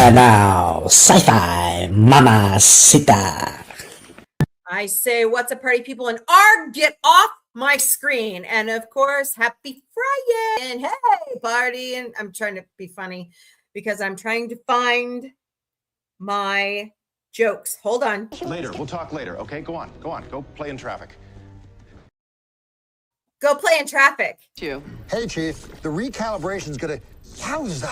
And now, Sci Fi Mamacita. I say, what's up, party people? And R, get off my screen. And of course, happy FriYAY. And hey, party. And I'm trying to be funny because I'm trying to find my jokes. Hold on. Later. We'll talk later. Okay, go on. Go play in traffic. Go play in traffic. Hey, Chief. The recalibration's gonna... Yowza!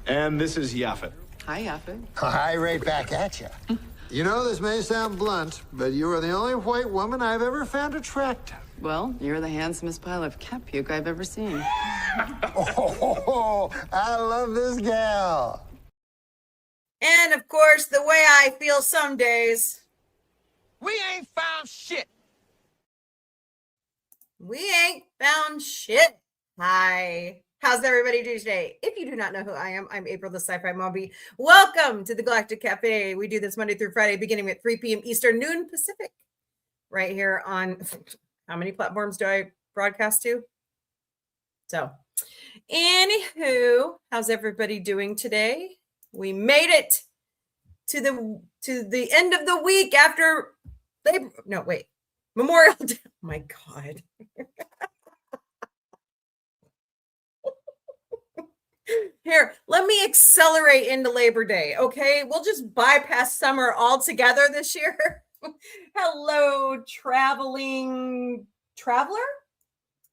And this is Yaphet. Hi, Yaphet. Hi, right back at you. You know, this may sound blunt, but you are the only white woman I've ever found attractive. Well, you're the handsomest pile of cat puke I've ever seen. Oh, I love this gal. And of course, the way I feel some days. We ain't found shit. We ain't found shit. Hi. How's everybody doing today? If you do not know who I am, I'm April the Sci Fi Mombie. Welcome to the Galactic Cafe. We do this Monday through Friday, beginning at 3 p.m. Eastern, noon Pacific. Right here on, how many platforms do I broadcast to? So, anywho, how's everybody doing today? We made it to the end of the week after Memorial Day. Oh my God. Here, let me accelerate into Labor Day, okay? We'll just bypass summer altogether this year. Hello, traveling traveler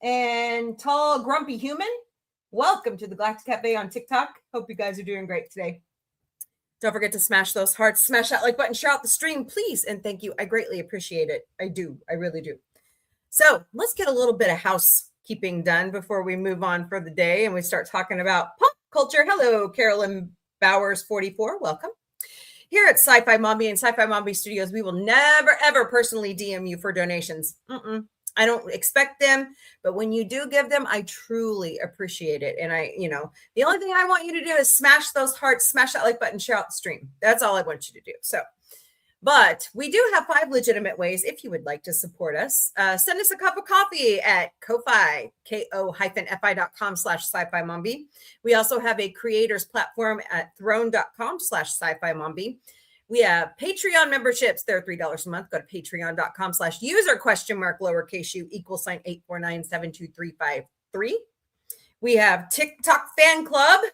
and tall, grumpy human. Welcome to the Galactic Cafe on TikTok. Hope you guys are doing great today. Don't forget to smash those hearts, smash that like button, share out the stream, please. And thank you. I greatly appreciate it. I do. I really do. So let's get a little bit of housekeeping done before we move on for the day and we start talking about pop culture. Hello, Carolyn Bowers 44. Welcome. Here at Sci Fi Mombie and Sci Fi Mombie Studios, we will never, ever personally DM you for donations. I don't expect them, but when you do give them, I truly appreciate it. And the only thing I want you to do is smash those hearts, smash that like button, share out the stream. That's all I want you to do. So, but we do have 5 legitimate ways if you would like to support us. Send us a cup of coffee at Ko-Fi, ko-fi.com/sci-fi mombie. We also have a creators platform at throne.com/sci-fi mombie. We have Patreon memberships. They're $3 a month. Go to patreon.com/user !lowercase u =849722353. We have TikTok fan club.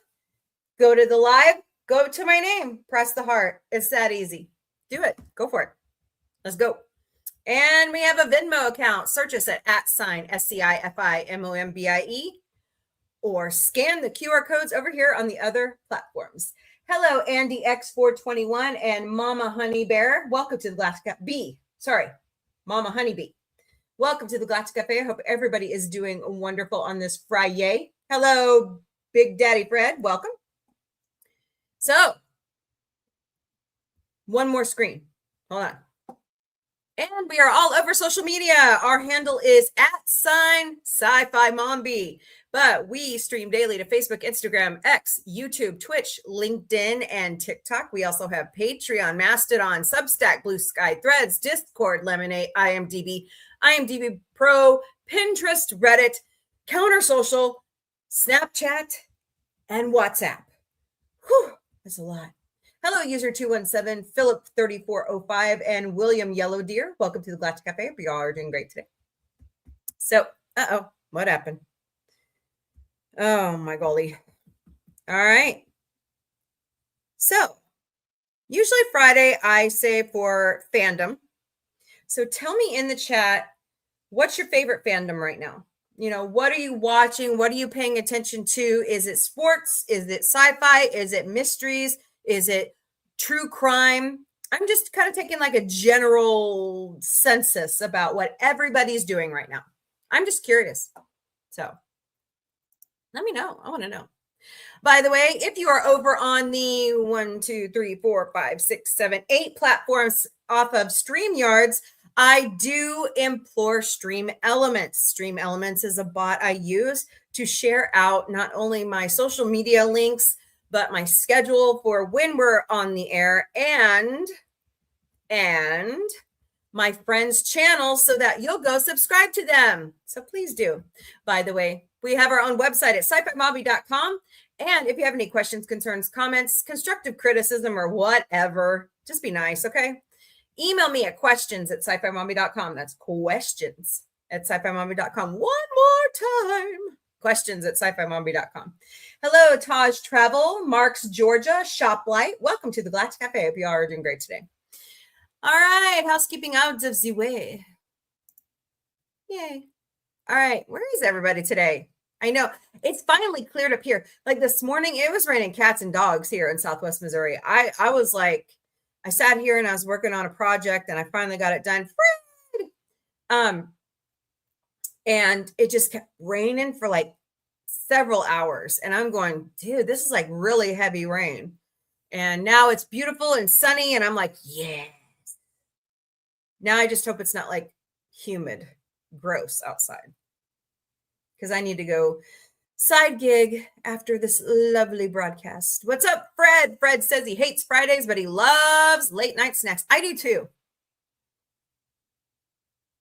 Go to the live, go to my name, press the heart. It's that easy. Do it. Go for it. Let's go. And we have a Venmo account. Search us at @SCIFIMOMBIE or scan the QR codes over here on the other platforms. Hello, Andy X421 and Mama Honey Bear. Welcome to the Galactic Mama Honeybee. Welcome to the Galactic Cafe. I hope everybody is doing wonderful on this FriYAY. Hello, Big Daddy Fred. Welcome. So, one more screen. Hold on. And we are all over social media. Our handle is @Sci-Fi Mombie. But we stream daily to Facebook, Instagram, X, YouTube, Twitch, LinkedIn, and TikTok. We also have Patreon, Mastodon, Substack, Blue Sky, Threads, Discord, Lemonade, IMDb, IMDb Pro, Pinterest, Reddit, Counter Social, Snapchat, and WhatsApp. Whew, that's a lot. Hello, user 217, Philip 3405, and William Yellow Deer. Welcome to the Galactic Cafe. We all are doing great today. So, what happened? Oh, my golly. All right. So, usually Friday, I say for fandom. So tell me in the chat, what's your favorite fandom right now? What are you watching? What are you paying attention to? Is it sports? Is it sci-fi? Is it mysteries? Is it true crime? I'm just kind of taking like a general census about what everybody's doing right now. I'm just curious. So let me know. I want to know. By the way, if you are over on the 1, 2, 3, 4, 5, 6, 7, 8 platforms off of StreamYards, I do implore Stream Elements. Stream Elements is a bot I use to share out not only my social media links, but my schedule for when we're on the air and my friends' channels so that you'll go subscribe to them. So please do. By the way, we have our own website at sci-fi mombie.com. And if you have any questions, concerns, comments, constructive criticism, or whatever, just be nice, okay? Email me at questions@scifimombie.com. That's questions@scifimombie.com. One more time. Questions@scifimombie.com. Hello, Taj Travel, Marks, Georgia, Shoplight. Welcome to the Galactic Cafe. I hope you all are doing great today. All right, housekeeping out of the way. Yay. All right, where is everybody today? I know it's finally cleared up here. Like this morning, it was raining cats and dogs here in Southwest Missouri. I was like, I sat here and I was working on a project and I finally got it done. And it just kept raining for like several hours. And I'm going, dude, this is like really heavy rain. And now it's beautiful and sunny. And I'm like, yes. Now I just hope it's not like humid, gross outside. Because I need to go side gig after this lovely broadcast. What's up, Fred? Fred says he hates Fridays, but he loves late night snacks. I do too.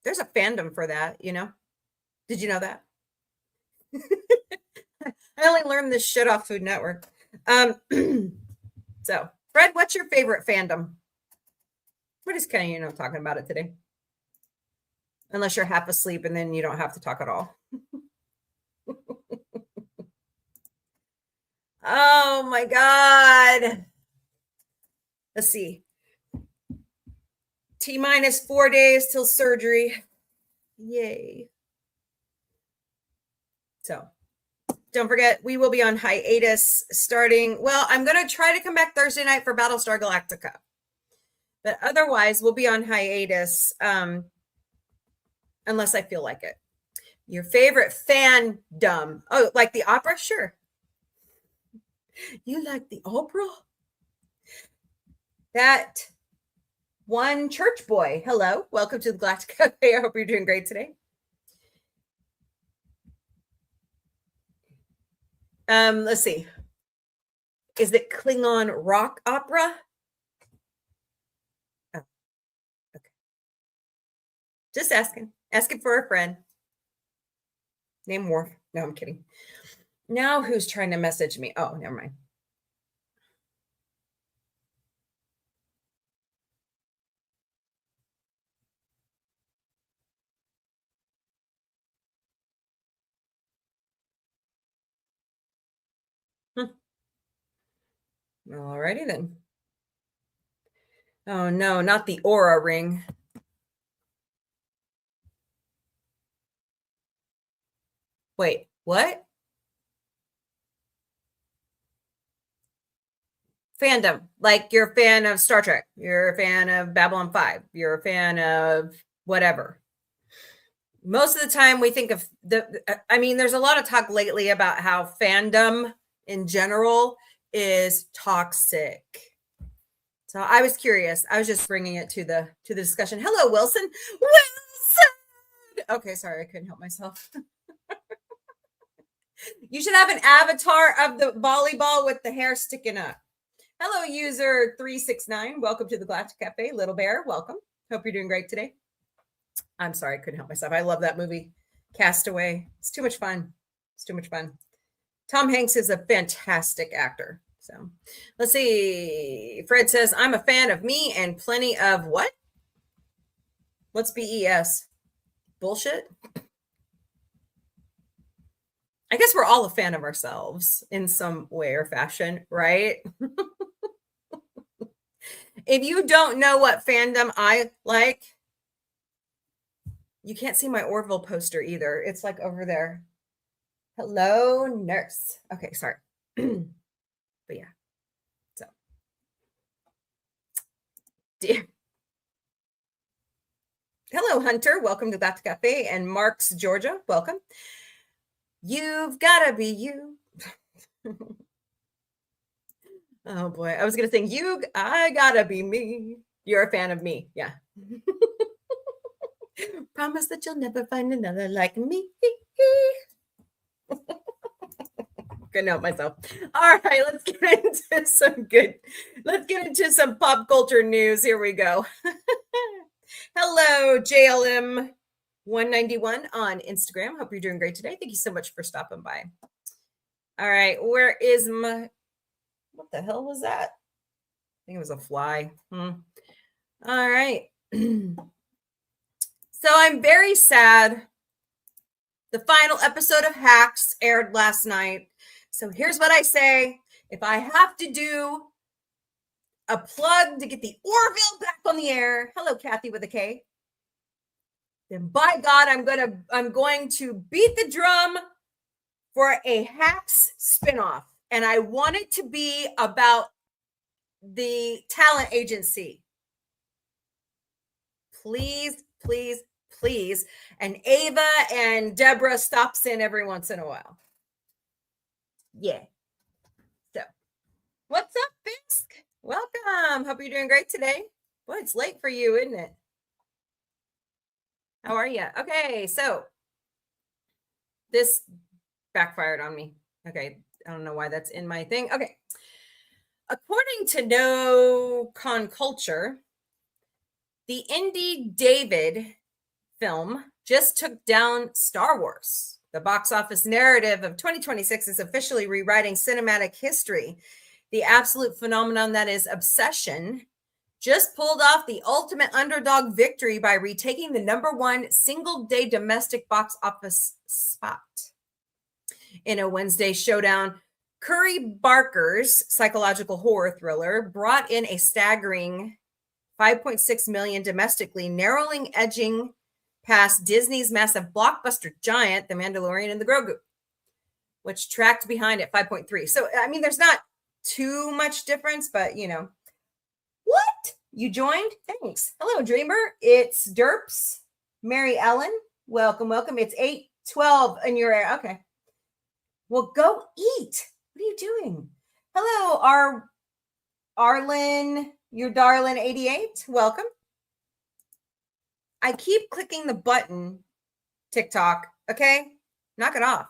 There's a fandom for that, you know? Did you know that? I only learned this shit off Food Network. So, Fred, what's your favorite fandom? We're just kind of, talking about it today. Unless you're half asleep and then you don't have to talk at all. Oh my God. Let's see. T-minus 4 days till surgery. Yay. So don't forget, we will be on hiatus starting. Well, I'm going to try to come back Thursday night for Battlestar Galactica. But otherwise, we'll be on hiatus unless I feel like it. Your favorite fandom. Oh, like the opera? Sure. You like the opera? That one church boy. Hello. Welcome to the Galactic Cafe. I hope you're doing great today. Let's see. Is it Klingon rock opera? Oh, okay. Just asking. Asking for a friend. Name Worf. No, I'm kidding. Now who's trying to message me? Oh, never mind. Alrighty then. Oh no, not the aura ring. Wait, what? Fandom, like you're a fan of Star Trek, you're a fan of Babylon 5, you're a fan of whatever. Most of the time we think of there's a lot of talk lately about how fandom in general is toxic. So I was curious. I was just bringing it to the discussion. Hello, Wilson. Wilson! Okay, sorry, I couldn't help myself. You should have an avatar of the volleyball with the hair sticking up. Hello, user 369. Welcome to the Galactic Cafe. Little Bear, welcome. Hope you're doing great today. I'm sorry, I couldn't help myself. I love that movie, Castaway. It's too much fun. It's too much fun. Tom Hanks is a fantastic actor. So let's see. Fred says, I'm a fan of me and plenty of what? What's BES? Bullshit? I guess we're all a fan of ourselves in some way or fashion, right? If you don't know what fandom I like, you can't see my Orville poster either. It's like over there. Hello, nurse. Okay, sorry. But yeah. So. Dear. Hello, Hunter. Welcome to Galactic Cafe and Marks, Georgia. Welcome. You've got to be you. Oh boy. I was going to sing, I got to be me. You're a fan of me. Yeah. Promise that you'll never find another like me. Couldn't help myself. All right, let's get into some pop culture news. Here we go. Hello, JLM 191 on Instagram. Hope you're doing great today. Thank you so much for stopping by. All right, where is my, what the hell was that? I think it was a fly. All right. So I'm very sad. The final episode of Hacks aired last night. So here's what I say. If I have to do a plug to get the Orville back on the air, hello, Kathy with a K, then by God, I'm going to beat the drum for a Hacks spinoff. And I want it to be about the talent agency. Please, please, please. And Ava and Deborah stops in every once in a while. Yeah. So, what's up, Fisk? Welcome. Hope you're doing great today. Boy, it's late for you, isn't it? How are you? Okay, so this backfired on me. Okay, I don't know why that's in my thing. Okay. According to No Con Culture, the Indy David film just took down Star Wars. The box office narrative of 2026 is officially rewriting cinematic history. The absolute phenomenon that is Obsession just pulled off the ultimate underdog victory by retaking the #1 single-day domestic box office spot. In a Wednesday showdown, Curry Barker's psychological horror thriller brought in a staggering 5.6 million domestically, narrowly edging past Disney's massive blockbuster giant, The Mandalorian and the Grogu, which tracked behind at 5.3. So, I mean, there's not too much difference, but you know. What? You joined? Thanks. Hello, Dreamer. It's Derps. Mary Ellen. Welcome, welcome. It's 8:12 in your area. Okay. Well, go eat. What are you doing? Hello, Arlen, your darling 88. Welcome. I keep clicking the button, TikTok. Okay? Knock it off.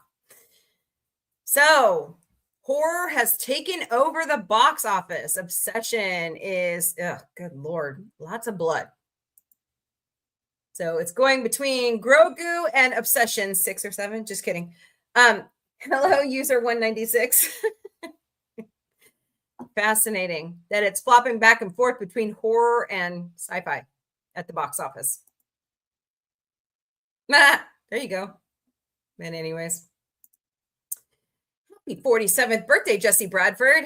So, horror has taken over the box office. Obsession is, good Lord, lots of blood. So it's going between Grogu and Obsession, 6 or 7. Just kidding. Hello, user 196. Fascinating that it's flopping back and forth between horror and sci-fi at the box office. There you go. And anyways. Happy 47th birthday, Jesse Bradford.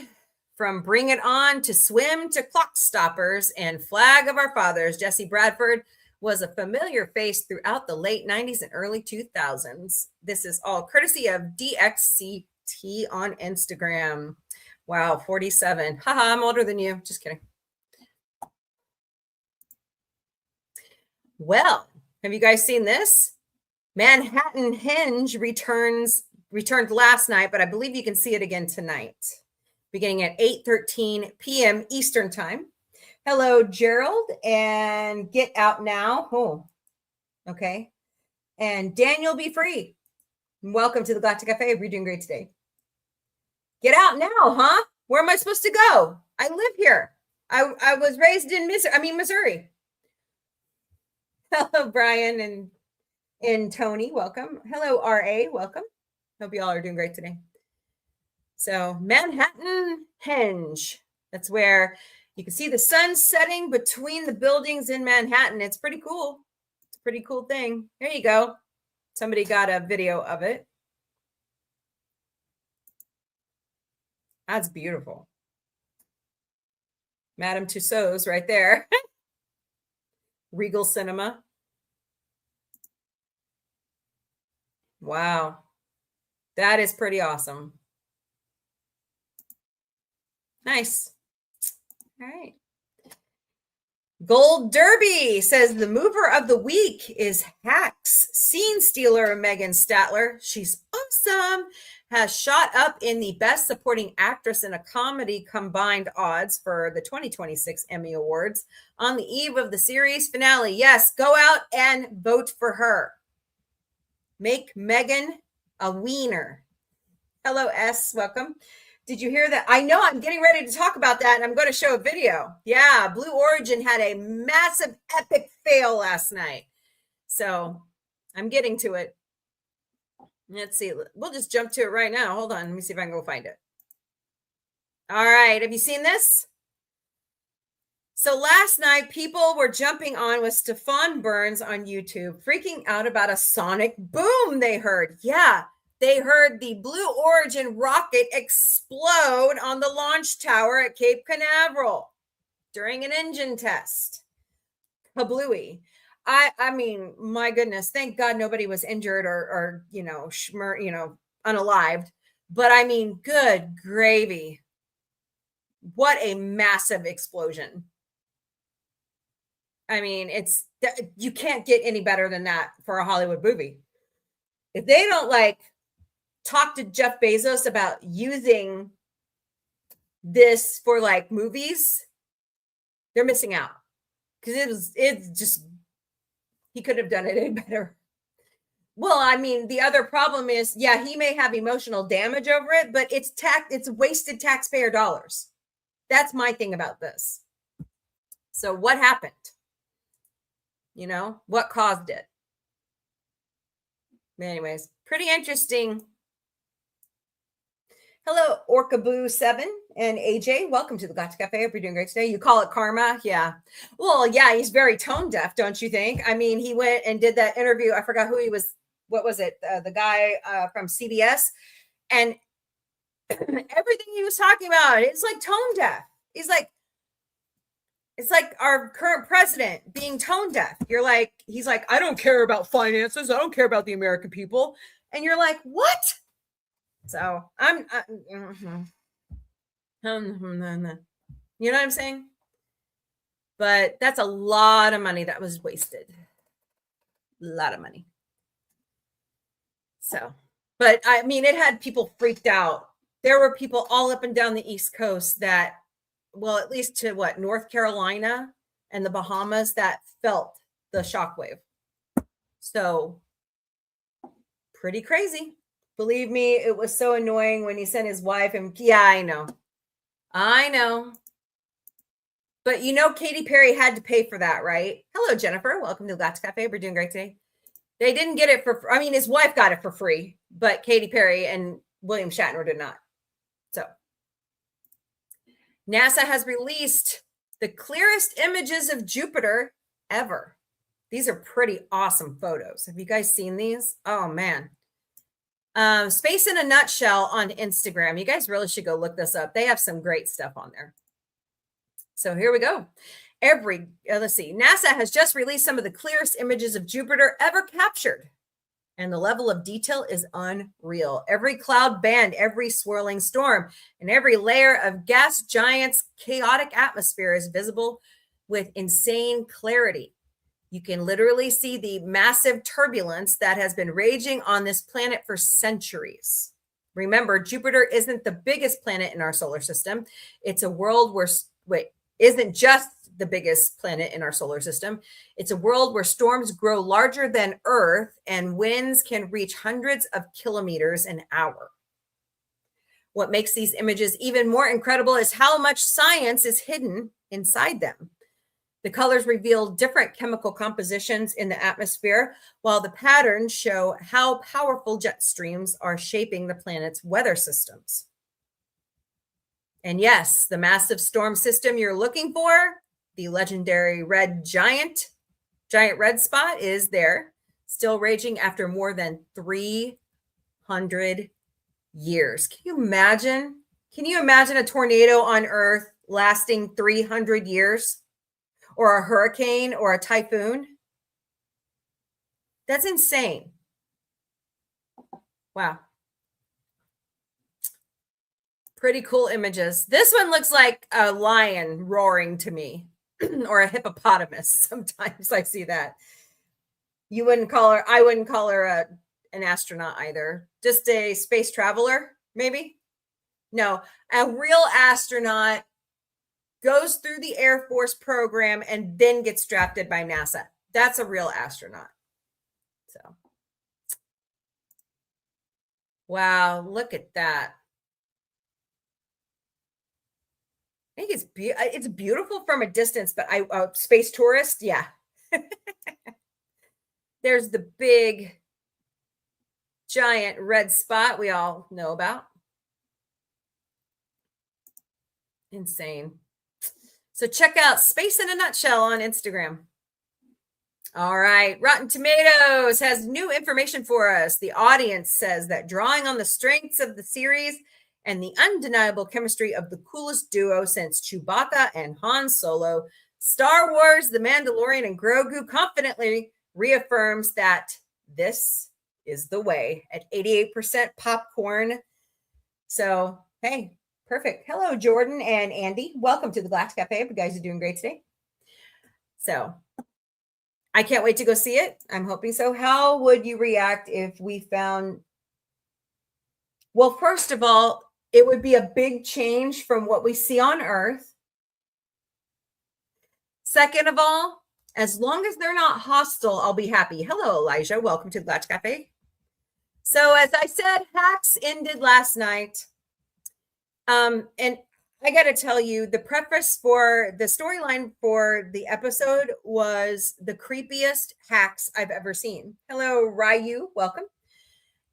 From Bring It On to Swim to Clock Stoppers and Flag of Our Fathers, Jesse Bradford was a familiar face throughout the late 90s and early 2000s. This is all courtesy of DXCT on Instagram. Wow, 47. Haha, I'm older than you. Just kidding. Well, have you guys seen this? Manhattan Hinge returned last night, but I believe you can see it again tonight, beginning at 8:13 p.m. Eastern Time. Hello, Gerald, and Get Out Now. Oh, okay. And Daniel Be Free. Welcome to the Galactic Cafe. We're doing great today. Get out now, huh? Where am I supposed to go? I live here. I was raised in Missouri. Hello, Brian and Tony. Welcome. Hello, RA. Welcome. Hope you all are doing great today. So Manhattan Hinge. That's where you can see the sun setting between the buildings in Manhattan. It's pretty cool. It's a pretty cool thing. There you go. Somebody got a video of it. That's beautiful. Madame Tussauds right there. Regal Cinema. Wow. That is pretty awesome. Nice. All right. Gold Derby says the mover of the week is Hacks. Scene stealer Megan Statler. She's awesome. Has shot up in the Best Supporting Actress in a Comedy combined odds for the 2026 Emmy Awards on the eve of the series finale. Yes, go out and vote for her. Make Megan a wiener. Hello, S. Welcome. Did you hear that? I know I'm getting ready to talk about that, and I'm going to show a video. Yeah, Blue Origin had a massive epic fail last night. So I'm getting to it. Let's see. We'll just jump to it right now. Hold on. Let me see if I can go find it. All right. Have you seen this? So last night, people were jumping on with Stefan Burns on YouTube, freaking out about a sonic boom they heard. Yeah, they heard the Blue Origin rocket explode on the launch tower at Cape Canaveral during an engine test. Kablooey. I mean, my goodness, thank God nobody was injured or unalived. But I mean, good gravy. What a massive explosion. I mean, you can't get any better than that for a Hollywood movie. If they don't talk to Jeff Bezos about using this for movies, they're missing out. Because he could have done it any better. Well, I mean, the other problem is, yeah, he may have emotional damage over it, but it's wasted taxpayer dollars. That's my thing about this. So what happened? What caused it? Anyways, pretty interesting. Hello, Orcaboo7 and AJ. Welcome to the Galactic Cafe. Hope you're doing great today. You call it karma? Yeah. Well, yeah, he's very tone deaf, don't you think? I mean, he went and did that interview. I forgot who he was. What was it? The guy from CBS. And everything he was talking about, it's tone deaf. It's like our current president being tone deaf. He's like, I don't care about finances. I don't care about the American people. And you're like, what? So you know what I'm saying? But that's a lot of money that was wasted. A lot of money. So, but I mean, it had people freaked out. There were people all up and down the East Coast that, well, at least to North Carolina and the Bahamas, that felt the shockwave. So pretty crazy. Believe me, it was so annoying when he sent his wife and yeah, I know. But Katy Perry had to pay for that, right? Hello, Jennifer. Welcome to the Galactic Cafe. We're doing great today. They didn't get it his wife got it for free, but Katy Perry and William Shatner did not. So NASA has released the clearest images of Jupiter ever. These are pretty awesome photos. Have you guys seen these? Oh, man. Space in a Nutshell on Instagram. You guys really should go look this up. They have some great stuff on there. So here we go. Let's see. NASA has just released some of the clearest images of Jupiter ever captured. And the level of detail is unreal. Every cloud band, every swirling storm, and every layer of gas giant's chaotic atmosphere is visible with insane clarity. You can literally see the massive turbulence that has been raging on this planet for centuries. Remember, Jupiter isn't the biggest planet in our solar system. It's a world isn't just the biggest planet in our solar system. It's a world where storms grow larger than Earth and winds can reach hundreds of kilometers an hour. What makes these images even more incredible is how much science is hidden inside them. The colors reveal different chemical compositions in the atmosphere, while the patterns show how powerful jet streams are shaping the planet's weather systems. And yes, the massive storm system you're looking for, the legendary red giant red spot, is there, still raging after more than 300 years. Can you imagine? Can you imagine a tornado on Earth lasting 300 years? Or a hurricane or a typhoon? That's insane. Wow. Pretty cool images. This one looks like a lion roaring to me, or a hippopotamus. Sometimes I see that. I wouldn't call her an astronaut either. Just a space traveler, maybe? No, a real astronaut goes through the Air Force program and then gets drafted by NASA. That's a real astronaut. So, wow, look at that. I think it's beautiful from a distance, but space tourist, yeah. There's the big giant red spot we all know about. Insane. So check out Space in a Nutshell on Instagram. All right. Rotten Tomatoes has new information for us. The audience says that drawing on the strengths of the series and the undeniable chemistry of the coolest duo since Chewbacca and Han Solo, Star Wars, The Mandalorian, and Grogu confidently reaffirms that this is the way at 88% popcorn. So, hey, perfect. Hello, Jordan and Andy. Welcome to the Galactic Cafe. You guys are doing great today. So, I can't wait to go see it. I'm hoping so. How would you react if we found... Well, first of all, it would be a big change from what we see on Earth. Second of all, as long as they're not hostile, I'll be happy. Hello, Elijah. Welcome to the Galactic Cafe. So, as I said, Hacks ended last night. And I got to tell you, the preface for the storyline for the episode was the creepiest Hacks I've ever seen. Hello, Ryu. Welcome.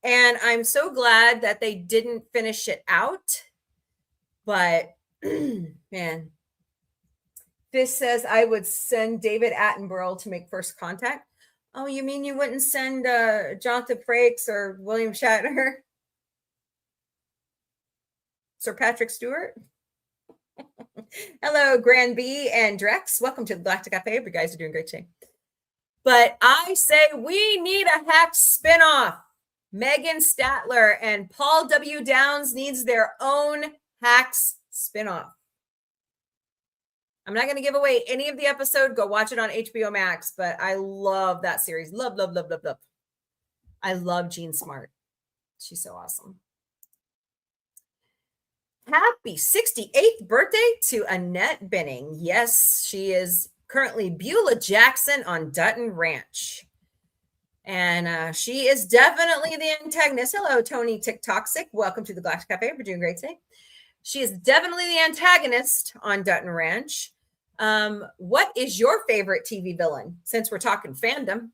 And I'm so glad that they didn't finish it out. But, man, this says I would send David Attenborough to make first contact. Oh, you mean you wouldn't send Jonathan Frakes or William Shatner? Sir Patrick Stewart? Hello, Grand B and Drex. Welcome to the Galactic Cafe. You guys are doing great today. But I say we need a Hacks spinoff. Megan Statler and Paul W. Downs needs their own Hacks spinoff. I'm not going to give away any of the episode. Go watch it on HBO Max. But I love that series. Love, love, love, love, love. I love Jean Smart. She's so awesome. Happy 68th birthday to Annette Bening. Yes, she is currently Beulah Jackson on Dutton Ranch. And she is definitely the antagonist. Hello, Tony TikToxic. Welcome to the Galactic Cafe. We're doing great today. She is definitely the antagonist on Dutton Ranch. What is your favorite TV villain? Since we're talking fandom,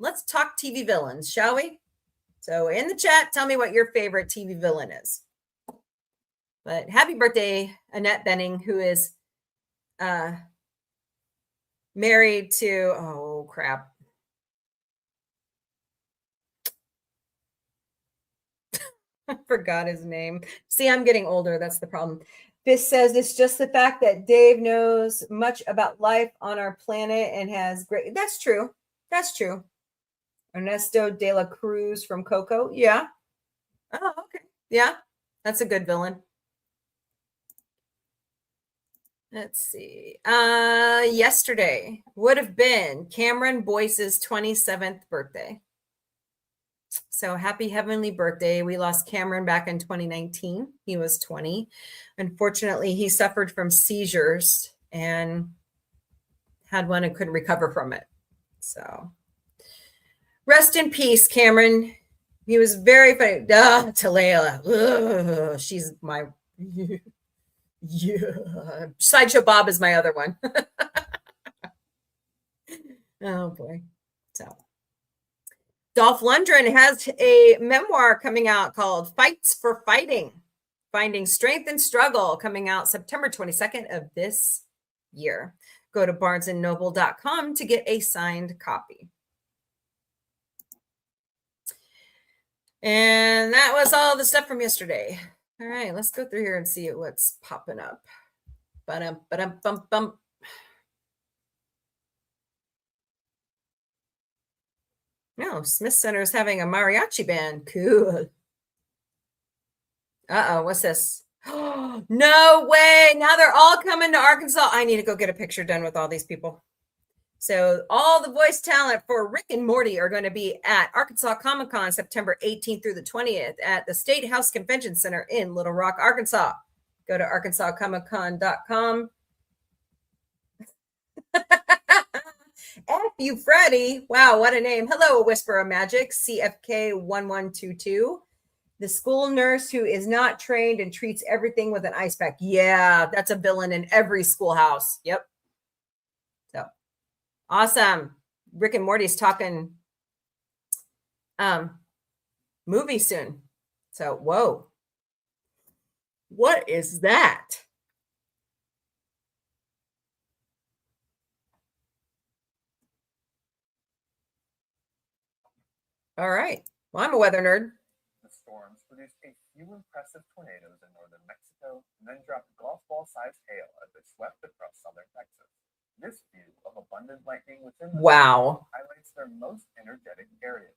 let's talk TV villains, shall we? So in the chat, tell me what your favorite TV villain is. But happy birthday, Annette Bening, who is married to, oh, crap. I forgot his name. See, I'm getting older. That's the problem. This says it's just the fact that Dave knows much about life on our planet and has great. That's true. That's true. Ernesto de la Cruz from Coco. Yeah. Oh, okay. Yeah. That's a good villain. Let's see. Yesterday would have been Cameron Boyce's 27th birthday. So happy heavenly birthday. We lost Cameron back in 2019. He was 20. Unfortunately, he suffered from seizures and had one and couldn't recover from it. So rest in peace, Cameron. He was very funny. Talayla. She's my... Yeah. Sideshow Bob is my other one. Oh, boy. So... Dolph Lundgren has a memoir coming out called Fights for Fighting, Finding Strength and Struggle, coming out September 22nd of this year. Go to barnesandnoble.com to get a signed copy. And that was all the stuff from yesterday. All right, let's go through here and see what's popping up. Ba-dum-ba-dum-bum-bum. No, Smith Center is having a mariachi band. Cool. Uh-oh, what's this? No way. Now they're all coming to Arkansas. I need to go get a picture done with all these people. So all the voice talent for Rick and Morty are going to be at Arkansas Comic Con September 18th through the 20th at the State House Convention Center in Little Rock, Arkansas. Go to arkansascomiccon.com. F you, Freddie. Wow, what a name. Hello, Whisper of Magic, CFK1122. The school nurse who is not trained and treats everything with an ice pack. Yeah, that's a villain in every schoolhouse. Yep. So, awesome. Rick and Morty's talking movie soon. So, whoa. What is that? All right. Well, I'm a weather nerd. The storms produced a few impressive tornadoes in northern Mexico and then dropped golf ball-sized hail as they swept across southern Texas. This view of abundant lightning within the Wow. highlights their most energetic areas.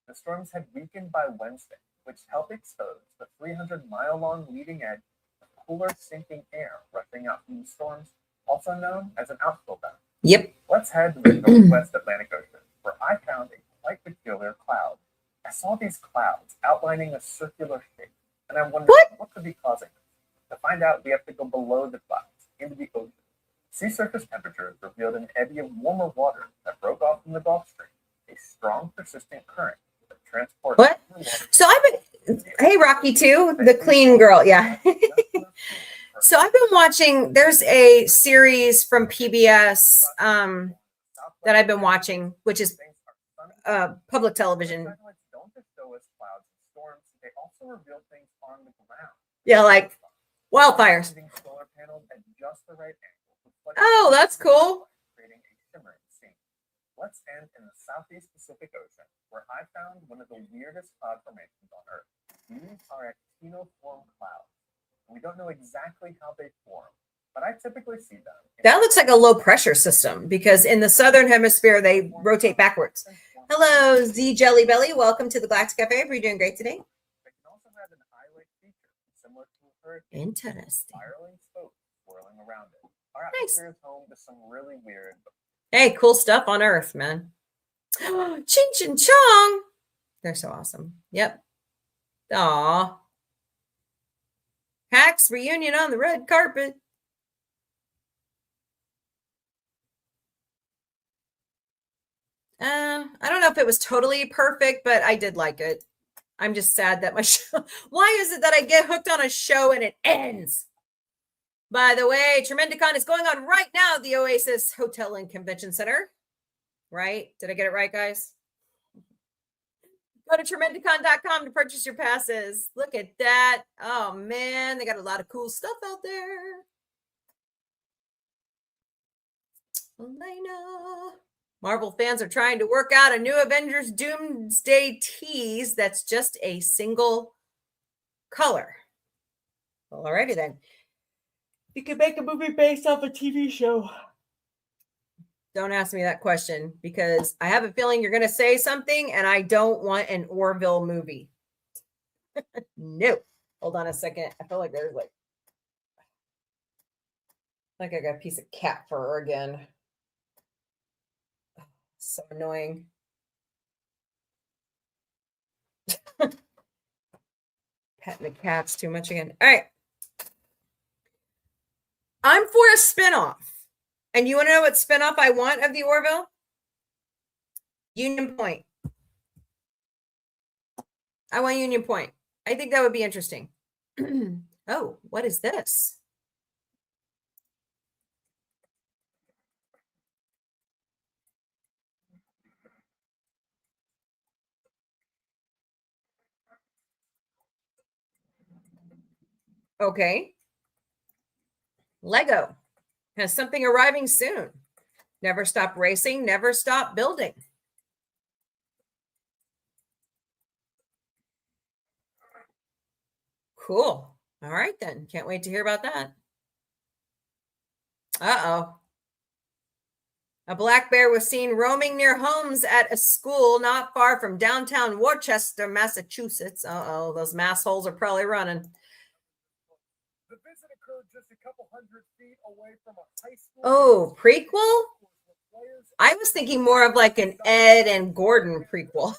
The storms had weakened by Wednesday, which helped expose the 300-mile-long leading edge of cooler sinking air rushing out from the storms, also known as an outflow belt. Yep. Let's head to the northwest Atlantic Ocean, where I found a quite peculiar cloud. I saw these clouds outlining a circular shape, and I wondered what could be causing it. To find out, we have to go below the clouds, into the ocean. Sea surface temperatures revealed an eddy of warmer water that broke off from the Gulf Stream, a strong, persistent current that transported. What? So I've been, hey, Rocky too, the clean girl. Yeah. So I've been watching, there's a series from PBS that I've been watching, which is public television. Don't just show us clouds and storms, they also reveal things on the ground. Yeah, like wildfires. Solar panels at just the right angle. Oh, that's cool. Creating a shimmering scene. Let's end in the Southeast Pacific Ocean, where I found one of the weirdest cloud formations on Earth. These are actinoform clouds. We don't know exactly how they form, but I typically see them. That looks like a low pressure system because in the southern hemisphere they rotate backwards. Hello, Z Jelly Belly. Welcome to the Galactic Cafe. Are you doing great today? They can also have an eye-like feature, similar to a hurricane. Interesting. Spiraling spokes swirling around it. Our Nice. atmosphere is home to some really weird. Hey, cool stuff on Earth, man. Ching and Chong. They're so awesome. Yep. Aw. Hacks reunion on the red carpet. I don't know if it was totally perfect, but I did like it. I'm just sad that my show. Why is it that I get hooked on a show and it ends? By the way, Tremendicon is going on right now at the Oasis Hotel and Convention Center. Right? Did I get it right, guys? Go to Tremendicon.com to purchase your passes. Look at that. Oh, man. They got a lot of cool stuff out there. Elena. Marvel fans are trying to work out a new Avengers Doomsday tease that's just a single color. Well, alrighty then. You could make a movie based off a TV show. Don't ask me that question because I have a feeling you're going to say something and I don't want an Orville movie. No. Hold on a second. I feel like there's like I got a piece of cat fur again. So annoying. Petting the cats too much again. All right. I'm for a spinoff. And you want to know what spinoff I want of the Orville? Union Point. I want Union Point. I think that would be interesting. Oh, what is this? Okay. Lego has something arriving soon. Never stop racing, never stop building. Cool. All right, then. Can't wait to hear about that. Uh-oh. A black bear was seen roaming near homes at a school not far from downtown Worcester, Massachusetts. Uh-oh, those massholes are probably running. The visit occurred just a couple hundred feet away from a high school. Oh, prequel? I was thinking more of like an Ed and Gordon prequel.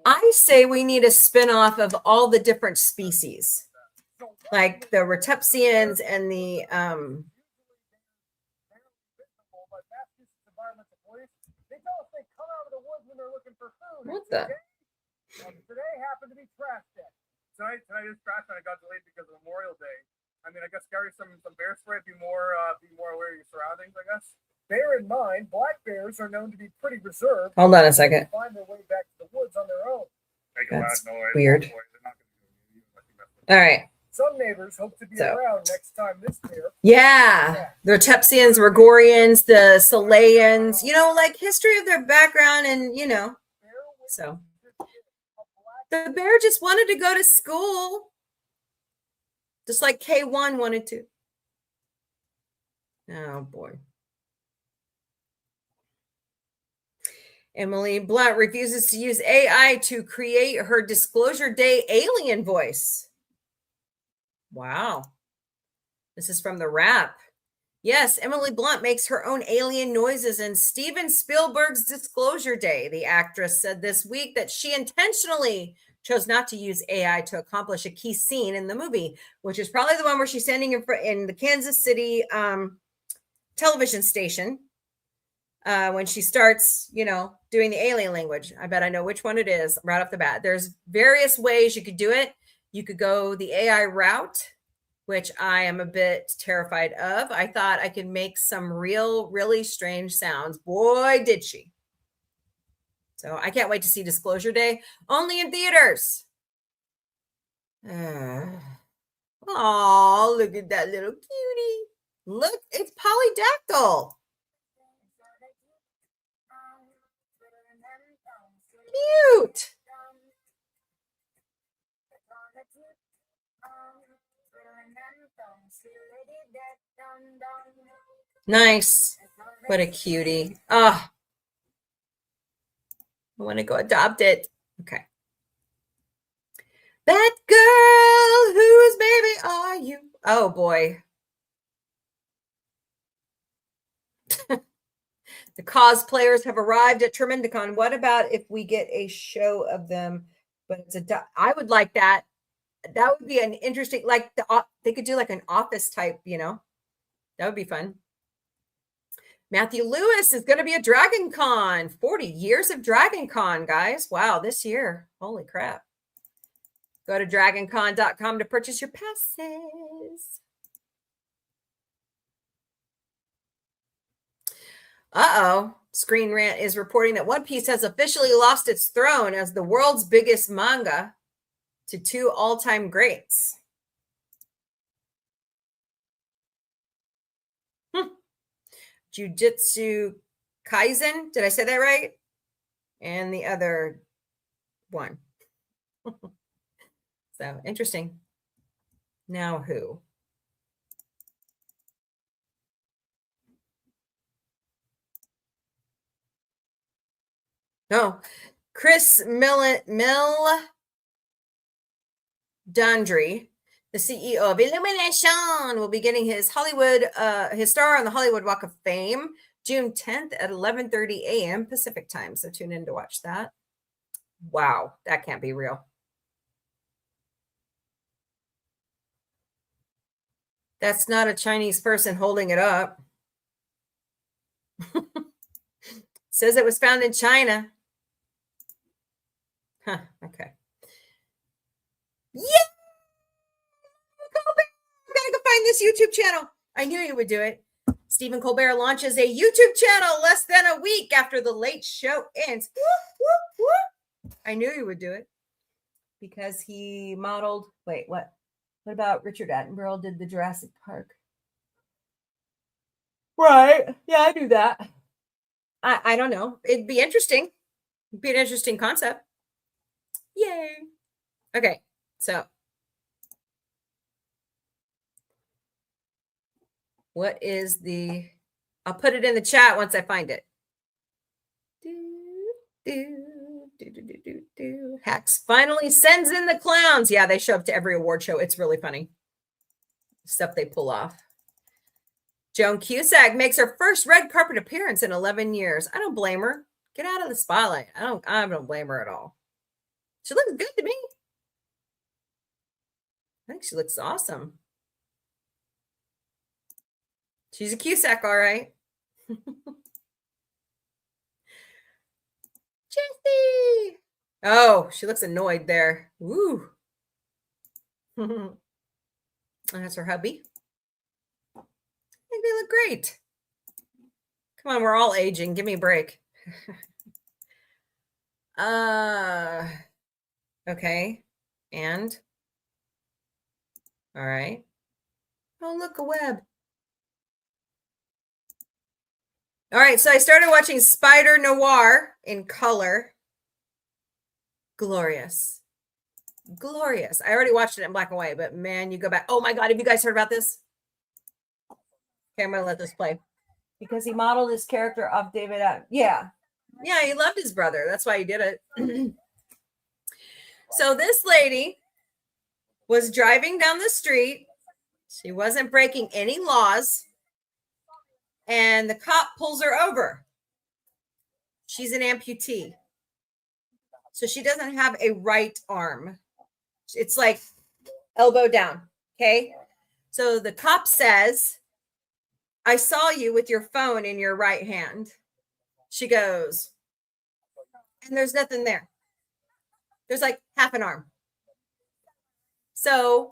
I say we need a spin-off of all the different species. Like the Retepsians and the what the? Today happened to be trash day. Tonight is trash and it got delayed because of Memorial Day. I mean, I guess carry some bear spray, be more aware of your surroundings, I guess. Bear in mind, black bears are known to be pretty reserved. Hold on a second. Find their way back to the woods on their own. Make a That's loud noise. weird. Boy, they're not gonna do it. All right. Some neighbors hope to be So. around next time this bear. Yeah. The Tepsians, Regorians, the Salayans, you know, like history of their background and, you know, so. The bear just wanted to go to school. Just like K1 wanted to. Oh, boy. Emily Blunt refuses to use AI to create her Disclosure Day alien voice. Wow. This is from The Wrap. Yes, Emily Blunt makes her own alien noises in Steven Spielberg's Disclosure Day. The actress said this week that she intentionally chose not to use AI to accomplish a key scene in the movie, which is probably the one where she's standing in the Kansas City television station when she starts, you know, doing the alien language. I bet I know which one it is right off the bat. There's various ways you could do it. You could go the AI route, which I am a bit terrified of. I thought I could make some really strange sounds. Boy, did she. So I can't wait to see Disclosure Day, only in theaters. Oh, look at that little cutie. Look, it's polydactyl. Cute. Nice. What a cutie. Oh, I want to go adopt it. Okay. That girl, whose baby are you? Oh, boy. The cosplayers have arrived at Tremendicon. What about if we get a show of them? But it's I would like that. That would be an interesting, like they could do like an office type, you know, that would be fun. Matthew Lewis is going to be at Dragon Con. 40 years of Dragon Con, guys. Wow, this year. Holy crap. Go to dragoncon.com to purchase your passes. Uh-oh. Screen Rant is reporting that One Piece has officially lost its throne as the world's biggest manga to two all-time greats. Jujutsu Kaisen. Did I say that right? And the other one. So interesting. Now who? No, Chris Dundry, the CEO of Illumination, will be getting his star on the Hollywood Walk of Fame June 10th at 11:30 a.m. Pacific time. So tune in to watch that. Wow, that can't be real. That's not a Chinese person holding it up. Says it was found in China. Huh, okay. Yeah! Colbert! I gotta go find this YouTube channel. I knew you would do it. Stephen Colbert launches a YouTube channel less than a week after the Late Show ends. Whoop, whoop, whoop. I knew you would do it because he modeled. Wait, what? What about Richard Attenborough did the Jurassic Park? Right. Yeah, I do that. I don't know. It'd be interesting. It'd be an interesting concept. Yay. Okay, so what is I'll put it in the chat once I find it. Hacks finally sends in the clowns. Yeah, they show up to every award show. It's really funny. Stuff they pull off. Joan Cusack makes her first red carpet appearance in 11 years. I don't blame her. Get out of the spotlight. I don't blame her at all. She looks good to me. I think she looks awesome. She's a Cusack, all right. Jessie. Oh, she looks annoyed there. Woo. And that's her hubby. I think they look great. Come on, we're all aging. Give me a break. Okay. And all right. Oh, look, a web. All right, so I started watching Spider Noir in color. Glorious. Glorious. I already watched it in black and white, but man, you go back. Oh my God, have you guys heard about this? Okay, I'm going to let this play. Because he modeled his character off David. Yeah. Yeah, he loved his brother. That's why he did it. So this lady was driving down the street. She wasn't breaking any laws. And the cop pulls her over. She's an amputee. So she doesn't have a right arm. It's like elbow down. Okay. So the cop says, I saw you with your phone in your right hand. She goes, and there's nothing there. There's like half an arm. So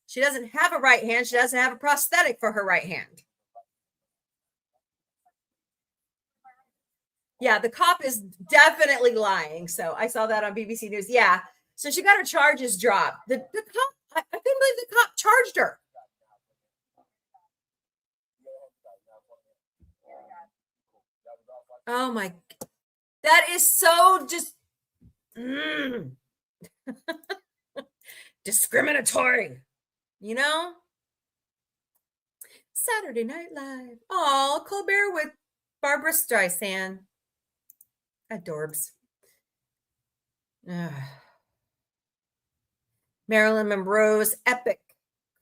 she doesn't have a right hand. She doesn't have a prosthetic for her right hand. Yeah, the cop is definitely lying. So I saw that on BBC News. Yeah. So she got her charges dropped. The cop, I couldn't believe the cop charged her. Oh my, that is so just discriminatory, you know? Saturday Night Live. Oh, Colbert with Barbara Streisand. Adorbs. Marilyn Monroe's epic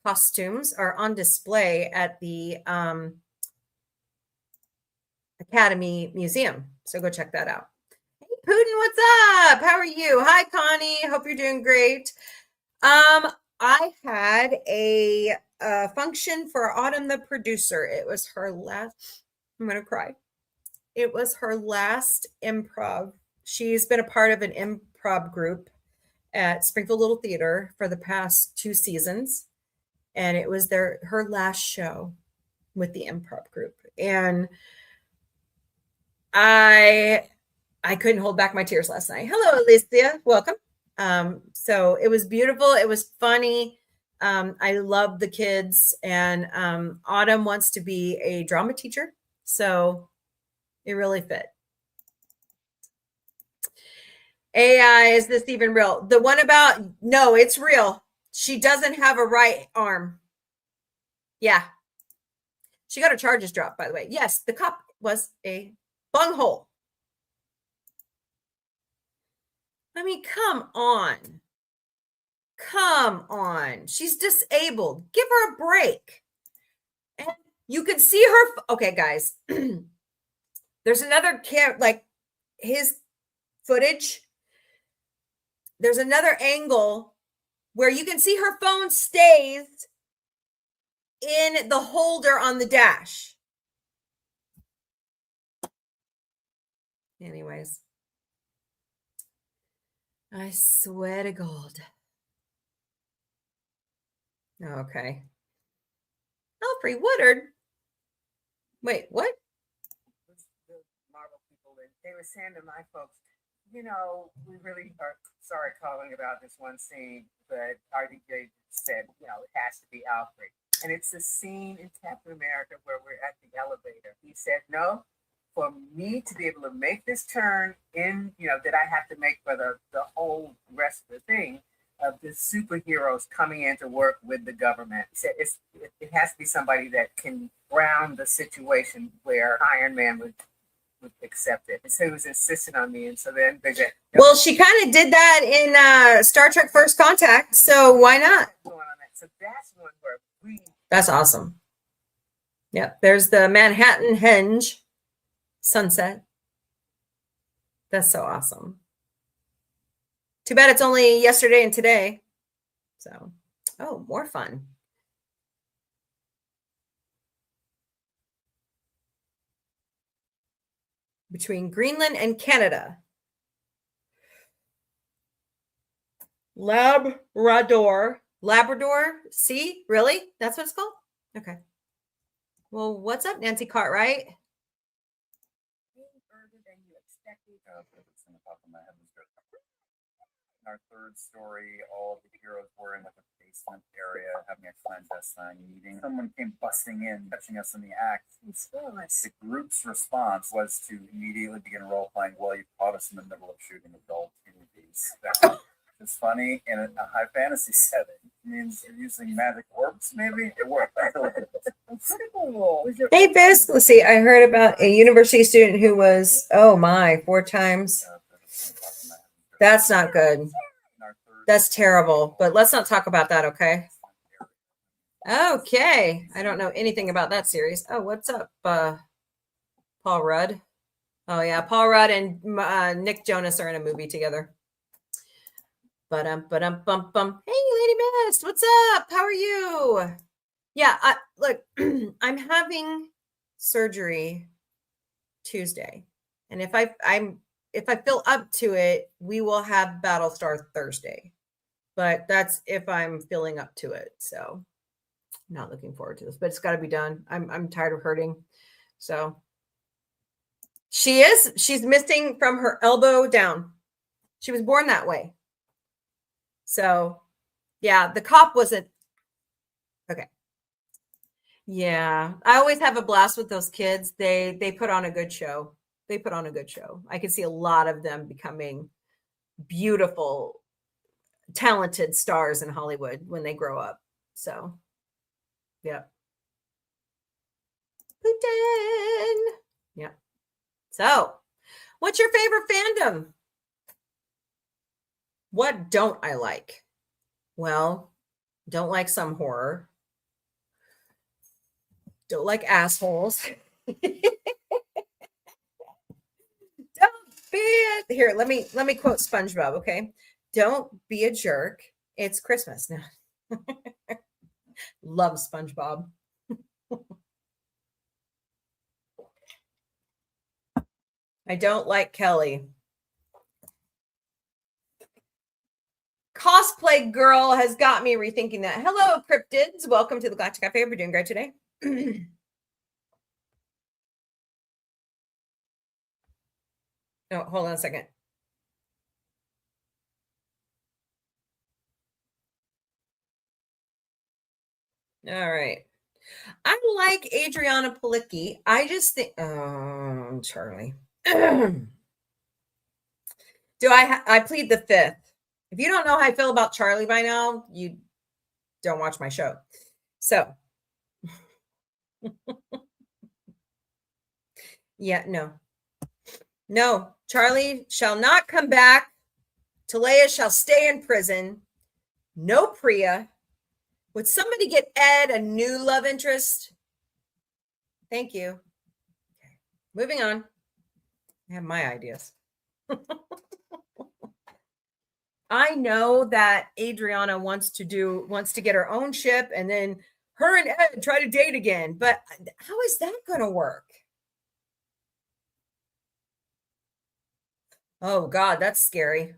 costumes are on display at the Academy Museum. So go check that out. Hey, Putin, what's up? How are you? Hi, Connie. Hope you're doing great. I had a function for Autumn, the producer. It was her last, I'm going to cry. It was her last improv. She's been a part of an improv group at Springfield Little Theater for the past 2 seasons. And it was her last show with the improv group. And I couldn't hold back my tears last night. Hello, Alicia. Welcome. So it was beautiful. It was funny. I love the kids. And Autumn wants to be a drama teacher. So it really fit. AI, is this even real? The one about, no, it's real. She doesn't have a right arm. Yeah. She got her charges dropped, by the way. Yes, the cop was a bunghole. I mean, come on. Come on. She's disabled. Give her a break. And you can see her. Okay, guys. There's another like his footage. There's another angle where you can see her phone stays in the holder on the dash. Anyways, I swear to God. Okay. Alfred Woodard. Wait, what? The Marvel people, they were saying to my folks, you know, we really are sorry calling about this one scene, but RDJ said, you know, it has to be Alfred. And it's the scene in Captain America where we're at the elevator. He said, no, for me to be able to make this turn in, you know, that I have to make for the whole rest of the thing of the superheroes coming in to work with the government. He said it has to be somebody that can ground the situation where Iron Man would accept it. And so he was insisting on me. And so then they said, well, she kind of did that in Star Trek First Contact. So why not? So that's one where that's awesome. Yep. There's the Manhattan Henge sunset. That's so awesome. Too bad it's only yesterday and today. So, oh, more fun. Between Greenland and Canada. Labrador. See? Really? That's what it's called? Okay. Well, what's up, Nancy Cartwright? In our third story, all of the heroes were in like a basement area having a clandestine meeting. Someone came busting in, catching us in the act. The group's response was to immediately begin role playing while you caught us in the middle of shooting adult movies. It's funny in a high fantasy setting. It means you're using magic orbs, maybe? It worked. Hey, Biz. Let's see. I heard about a university student who was, oh my, 4 times. That's not good. That's terrible. But let's not talk about that, okay? Okay. I don't know anything about that series. Oh, what's up, Paul Rudd? Oh, yeah. Paul Rudd and Nick Jonas are in a movie together. Bum. Hey, Lady Mist, what's up? How are you? Yeah, look, I'm having surgery Tuesday, and if I feel up to it, we will have Battlestar Thursday. But that's if I'm feeling up to it. So, I'm not looking forward to this, but it's got to be done. I'm tired of hurting. So, she's missing from her elbow down. She was born that way. So, yeah, the cop wasn't okay. Yeah, I always have a blast with those kids. They put on a good show. They put on a good show. I can see a lot of them becoming beautiful, talented stars in Hollywood when they grow up. So, yeah. Putin. Yeah. So, what's your favorite fandom? What don't I like? Well, don't like some horror. Don't like assholes. Don't be here. Let me quote SpongeBob, okay? Don't be a jerk. It's Christmas now. Love SpongeBob. I don't like Kelly. Cosplay girl has got me rethinking that. Hello, cryptids. Welcome to the Galactic Cafe. We're doing great today. Oh, hold on a second. All right. I like Adriana Palicki. I just think, oh, Charlie. Do I plead the fifth. If you don't know how I feel about Charlie by now, you don't watch my show. So, yeah, no, Charlie shall not come back. Talea shall stay in prison. No Priya. Would somebody get Ed a new love interest? Thank you. Okay, moving on. I have my ideas. I know that Adriana wants to get her own ship, and then her and Ed try to date again. But how is that going to work? Oh God, that's scary.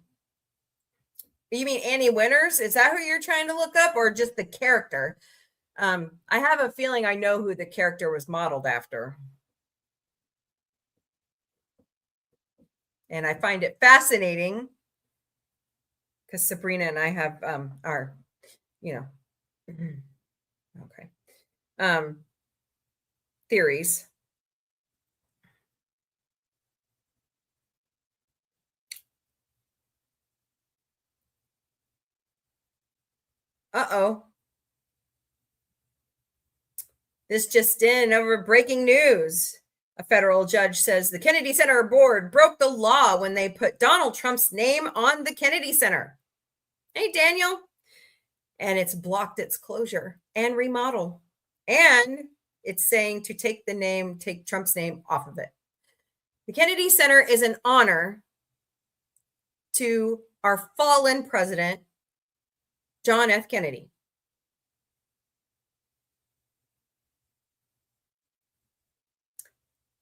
You mean Annie Winters? Is that who you're trying to look up, or just the character? I have a feeling I know who the character was modeled after. And I find it fascinating because Sabrina and I have our, okay, theories. Uh-oh. This just in over breaking news. A federal judge says the Kennedy Center board broke the law when they put Donald Trump's name on the Kennedy Center. Hey, Daniel. And it's blocked its closure and remodel. And it's saying to take Trump's name off of it. The Kennedy Center is an honor to our fallen president, John F. Kennedy.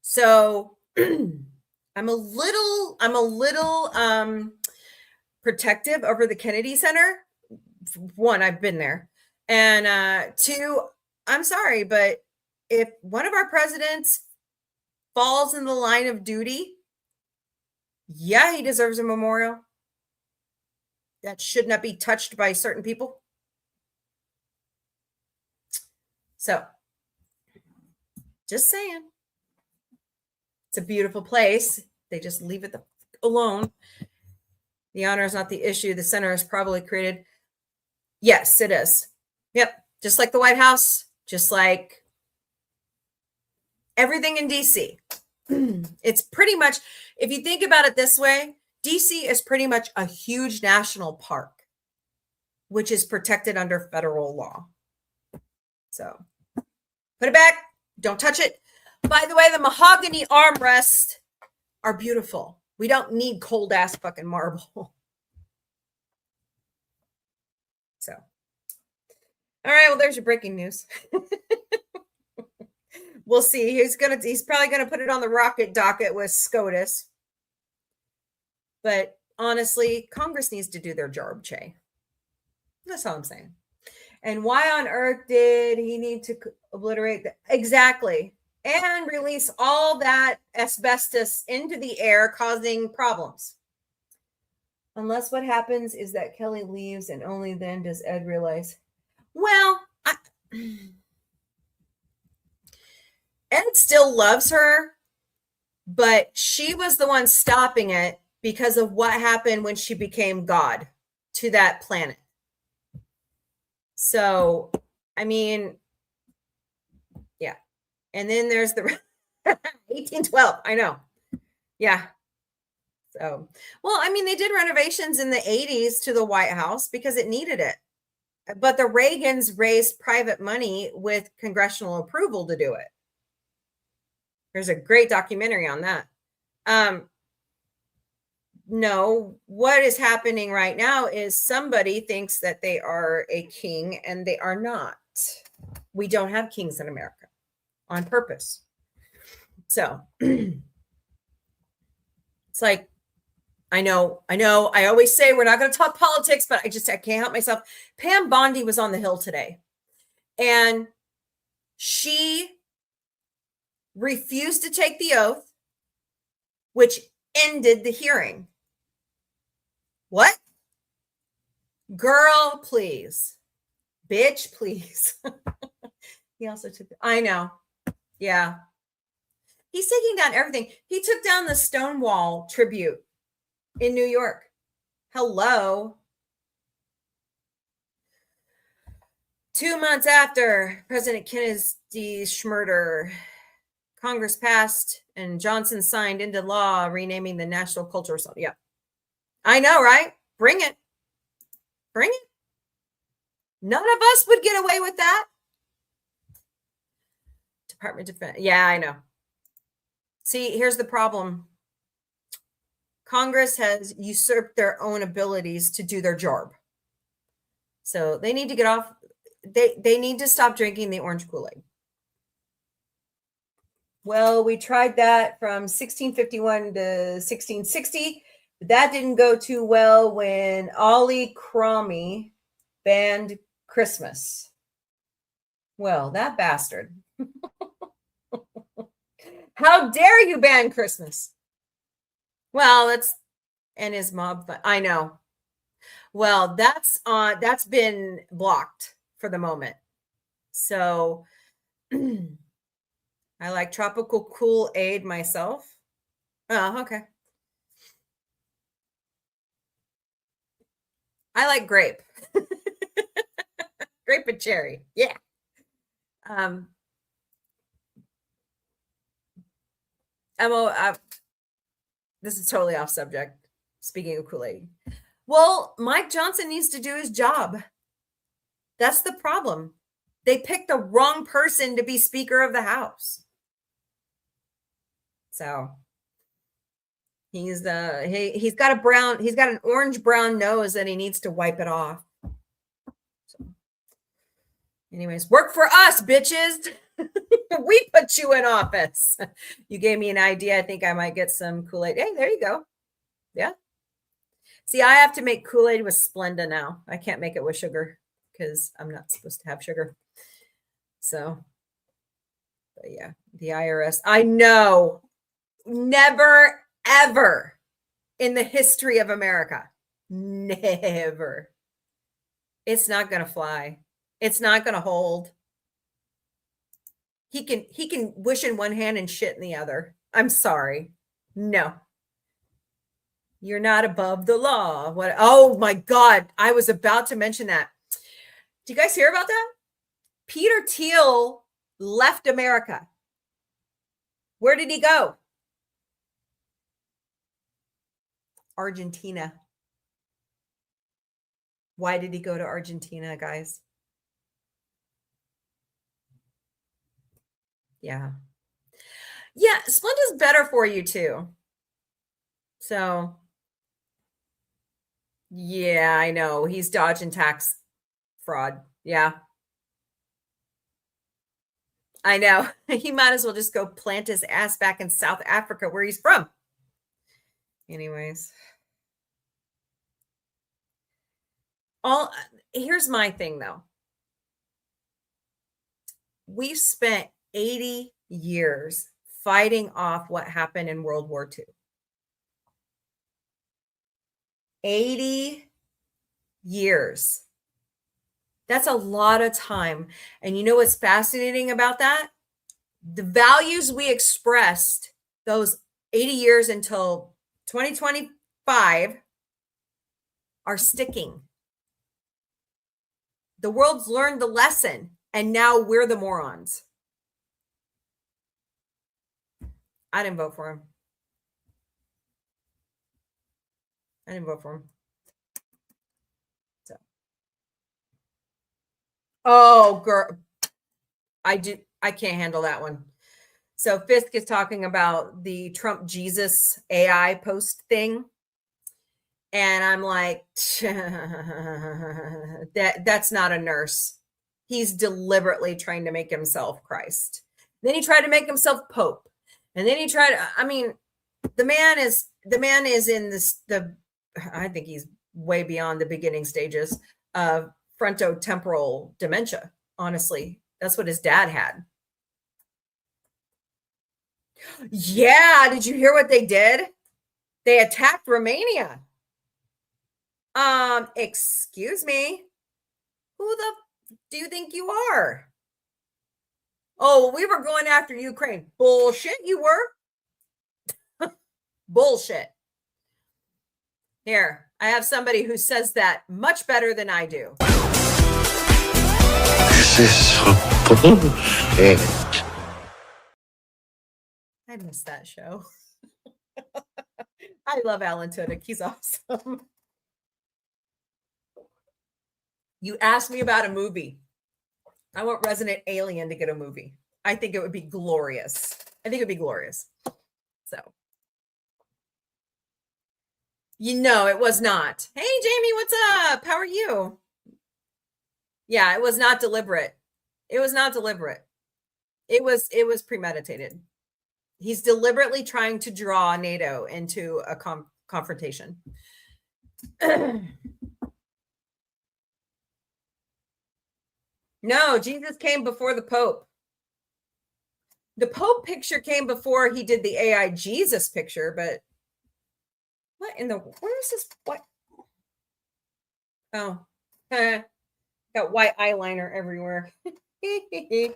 So I'm a little protective over the Kennedy Center. One, I've been there. And two, I'm sorry, but if one of our presidents falls in the line of duty, yeah, he deserves a memorial that should not be touched by certain people. So, just saying. It's a beautiful place. They just leave it alone. The honor is not the issue. The center is probably created. Yes, it is. Yep. Just like the White House, just like everything in DC. It's pretty much, if you think about it this way, DC is pretty much a huge national park, which is protected under federal law. So put it back. Don't touch it. By the way, the mahogany armrests are beautiful. We don't need cold ass fucking marble. So, all right. Well, there's your breaking news. We'll see. He's probably gonna put it on the rocket docket with SCOTUS. But honestly, Congress needs to do their job, Che. That's all I'm saying. And why on earth did he need to obliterate that? Exactly. And release all that asbestos into the air, causing problems. Unless what happens is that Kelly leaves and only then does Ed realize, well, Ed still loves her, but she was the one stopping it because of what happened when she became God to that planet. So, I mean, yeah. And then there's the 1812. I know. Yeah. So, well, I mean, they did renovations in the 80s to the White House because it needed it. But the Reagans raised private money with congressional approval to do it. There's a great documentary on that. No, what is happening right now is somebody thinks that they are a king and they are not. We don't have kings in America on purpose. So it's like, I know. I always say we're not going to talk politics, but I can't help myself. Pam Bondi was on the Hill today, and she refused to take the oath, which ended the hearing. What? Girl, please. Bitch, please. He also took I know. Yeah. He's taking down everything. He took down the Stonewall tribute in New York. Hello. 2 months after President Kennedy's murder, Congress passed and Johnson signed into law renaming the National Cultural Center. Yeah. I know, right? Bring it. Bring it. None of us would get away with that. Department of Defense. Yeah, I know. See, here's the problem. Congress has usurped their own abilities to do their job. So they need to get off. They need to stop drinking the orange Kool-Aid. Well, we tried that from 1651 to 1660. But that didn't go too well when Ollie Cromie banned Christmas. Well, that bastard. How dare you ban Christmas? Well, that's and his mob. I know. Well, that's been blocked for the moment. So I like tropical Kool-Aid myself. Oh, okay. I like grape. Grape and cherry. Yeah. This is totally off subject. Speaking of Kool-Aid. Well, Mike Johnson needs to do his job. That's the problem. They picked the wrong person to be Speaker of the House. So he's got an orange brown nose that he needs to wipe it off. So, anyways, work for us, bitches. We put you in office. You gave me an idea. I think I might get some Kool-Aid. Hey, there you go. Yeah. See, I have to make Kool-Aid with Splenda now. I can't make it with sugar because I'm not supposed to have sugar. So But yeah, the IRS. I know. Never, ever in the history of America. Never. It's not going to fly. It's not going to hold. He can wish in one hand and shit in the other. I'm sorry. No. You're not above the law. What? Oh my God. I was about to mention that. Do you guys hear about that? Peter Thiel left America. Where did he go? Argentina. Why did he go to Argentina, guys? Yeah. Yeah, Splenda's better for you too. So, yeah, I know. He's dodging tax fraud. Yeah. I know. He might as well just go plant his ass back in South Africa where he's from. Anyways. Here's my thing though. We've spent 80 years fighting off what happened in World War II. 80 years. That's a lot of time. And you know what's fascinating about that? The values we expressed those 80 years until 2025 are sticking. The world's learned the lesson, and now we're the morons. I didn't vote for him. I didn't vote for him. So. Oh, girl. I can't handle that one. So Fisk is talking about the Trump Jesus AI post thing. And I'm like, that's not a nurse. He's deliberately trying to make himself Christ. Then he tried to make himself Pope. And then he tried, I mean, the man is in I think he's way beyond the beginning stages of frontotemporal dementia. Honestly, that's what his dad had. Yeah. Did you hear what they did? They attacked Romania. Excuse me. Who the do you think you are? Oh, we were going after Ukraine. Bullshit, you were. Bullshit. Here, I have somebody who says that much better than I do. This is bullshit. I missed that show. I love Alan Tudyk. He's awesome. You asked me about a movie. I want Resident Alien to get a movie. I think it would be glorious. So, you know, it was not. Hey, Jamie, what's up? How are you? Yeah, it was not deliberate. It was premeditated. He's deliberately trying to draw NATO into a confrontation. No, Jesus came before the Pope. The Pope picture came before he did the AI Jesus picture, but where is this? What? Oh, got white eyeliner everywhere. I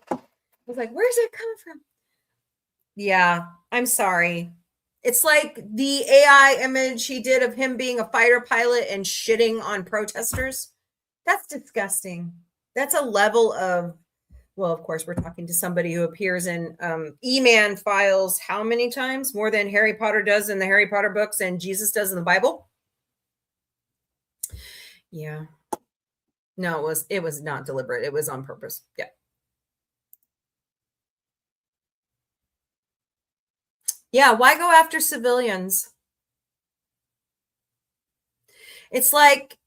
was like, where's that coming from? Yeah, I'm sorry. It's like the AI image he did of him being a fighter pilot and shitting on protesters. That's disgusting. That's a level of, well, of course, we're talking to somebody who appears in E-Man files how many times? More than Harry Potter does in the Harry Potter books and Jesus does in the Bible? Yeah. No, it was not deliberate. It was on purpose. Yeah. Yeah, why go after civilians? It's like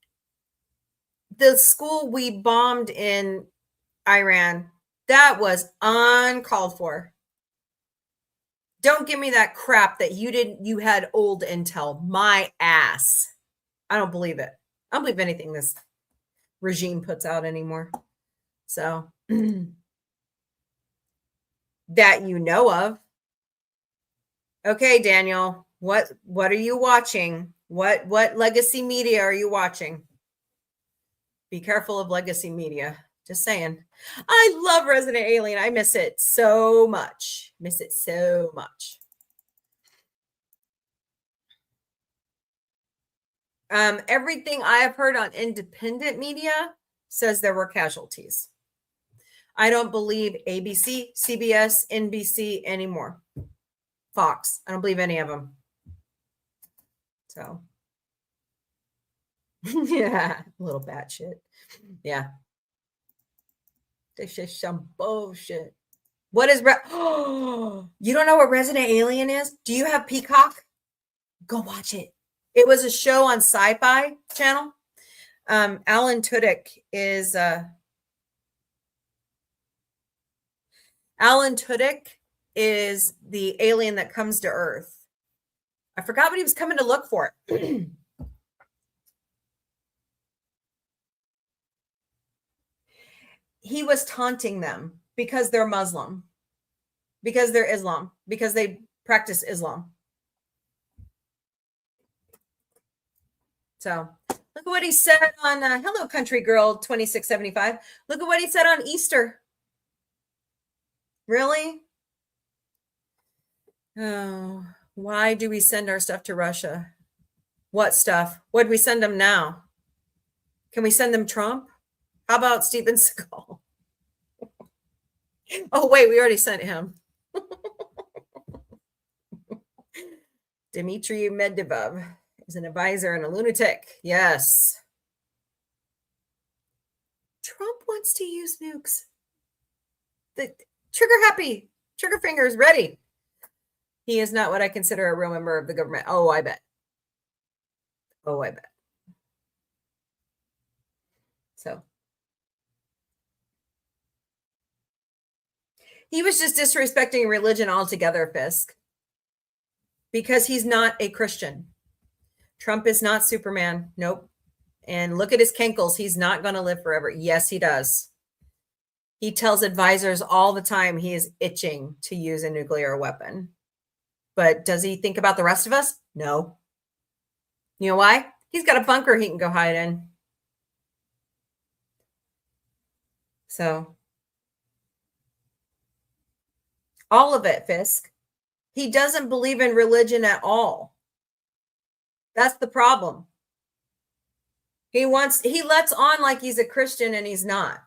the school we bombed in Iran, that was uncalled for. Don't give me that crap that you had old intel. My ass. I don't believe it. I don't believe anything this regime puts out anymore. So that you know of. Okay, Daniel, what are you watching? What legacy media are you watching? Be careful of legacy media. Just saying. I love Resident Alien. I miss it so much. Miss it so much. Everything I have heard on independent media says there were casualties. I don't believe ABC, CBS, NBC anymore. Fox. I don't believe any of them. So, yeah, a little batshit. Yeah. This is some bullshit. What is you don't know what Resident Alien is? Do you have Peacock? Go watch it. It was a show on Sci Fi Channel. Alan Tudyk is the alien that comes to Earth. I forgot what he was coming to look for. He was taunting them because they're Muslim, because they're Islam, because they practice Islam. So look at what he said on Hello Country Girl 2675. Look at what he said on Easter. Really? Oh, why do we send our stuff to Russia? What stuff? What do we send them now? Can we send them Trump? How about Steven Seagal? Oh, wait, we already sent him. Dmitry Medvedev is an advisor and a lunatic. Yes. Trump wants to use nukes. The trigger happy, trigger fingers ready. He is not what I consider a real member of the government. Oh, I bet. Oh, I bet. So he was just disrespecting religion altogether, Fisk, because he's not a Christian. Trump is not Superman. Nope. And look at his cankles. He's not going to live forever. Yes, he does. He tells advisors all the time he is itching to use a nuclear weapon. But does he think about the rest of us? No. You know why? He's got a bunker he can go hide in. So, all of it, Fisk. He doesn't believe in religion at all. That's the problem. He lets on like he's a Christian and he's not.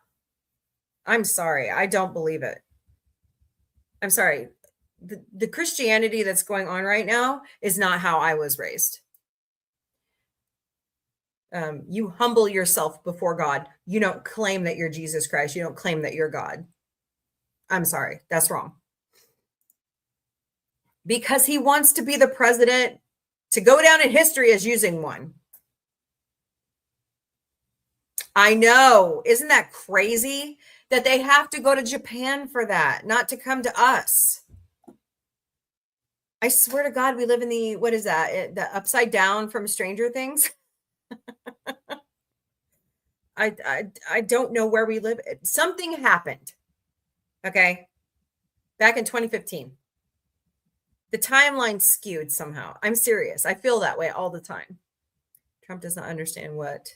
I'm sorry. I don't believe it. I'm sorry. The Christianity that's going on right now is not how I was raised. You humble yourself before God. You don't claim that you're Jesus Christ. You don't claim that you're God. I'm sorry. That's wrong. Because he wants to be the president to go down in history as using one. I know. Isn't that crazy that they have to go to Japan for that, not to come to us? I swear to God, we live in the, what is that? The upside down from Stranger Things. I don't know where we live. Something happened. Okay. Back in 2015. The timeline skewed somehow. I'm serious. I feel that way all the time. Trump does not understand what.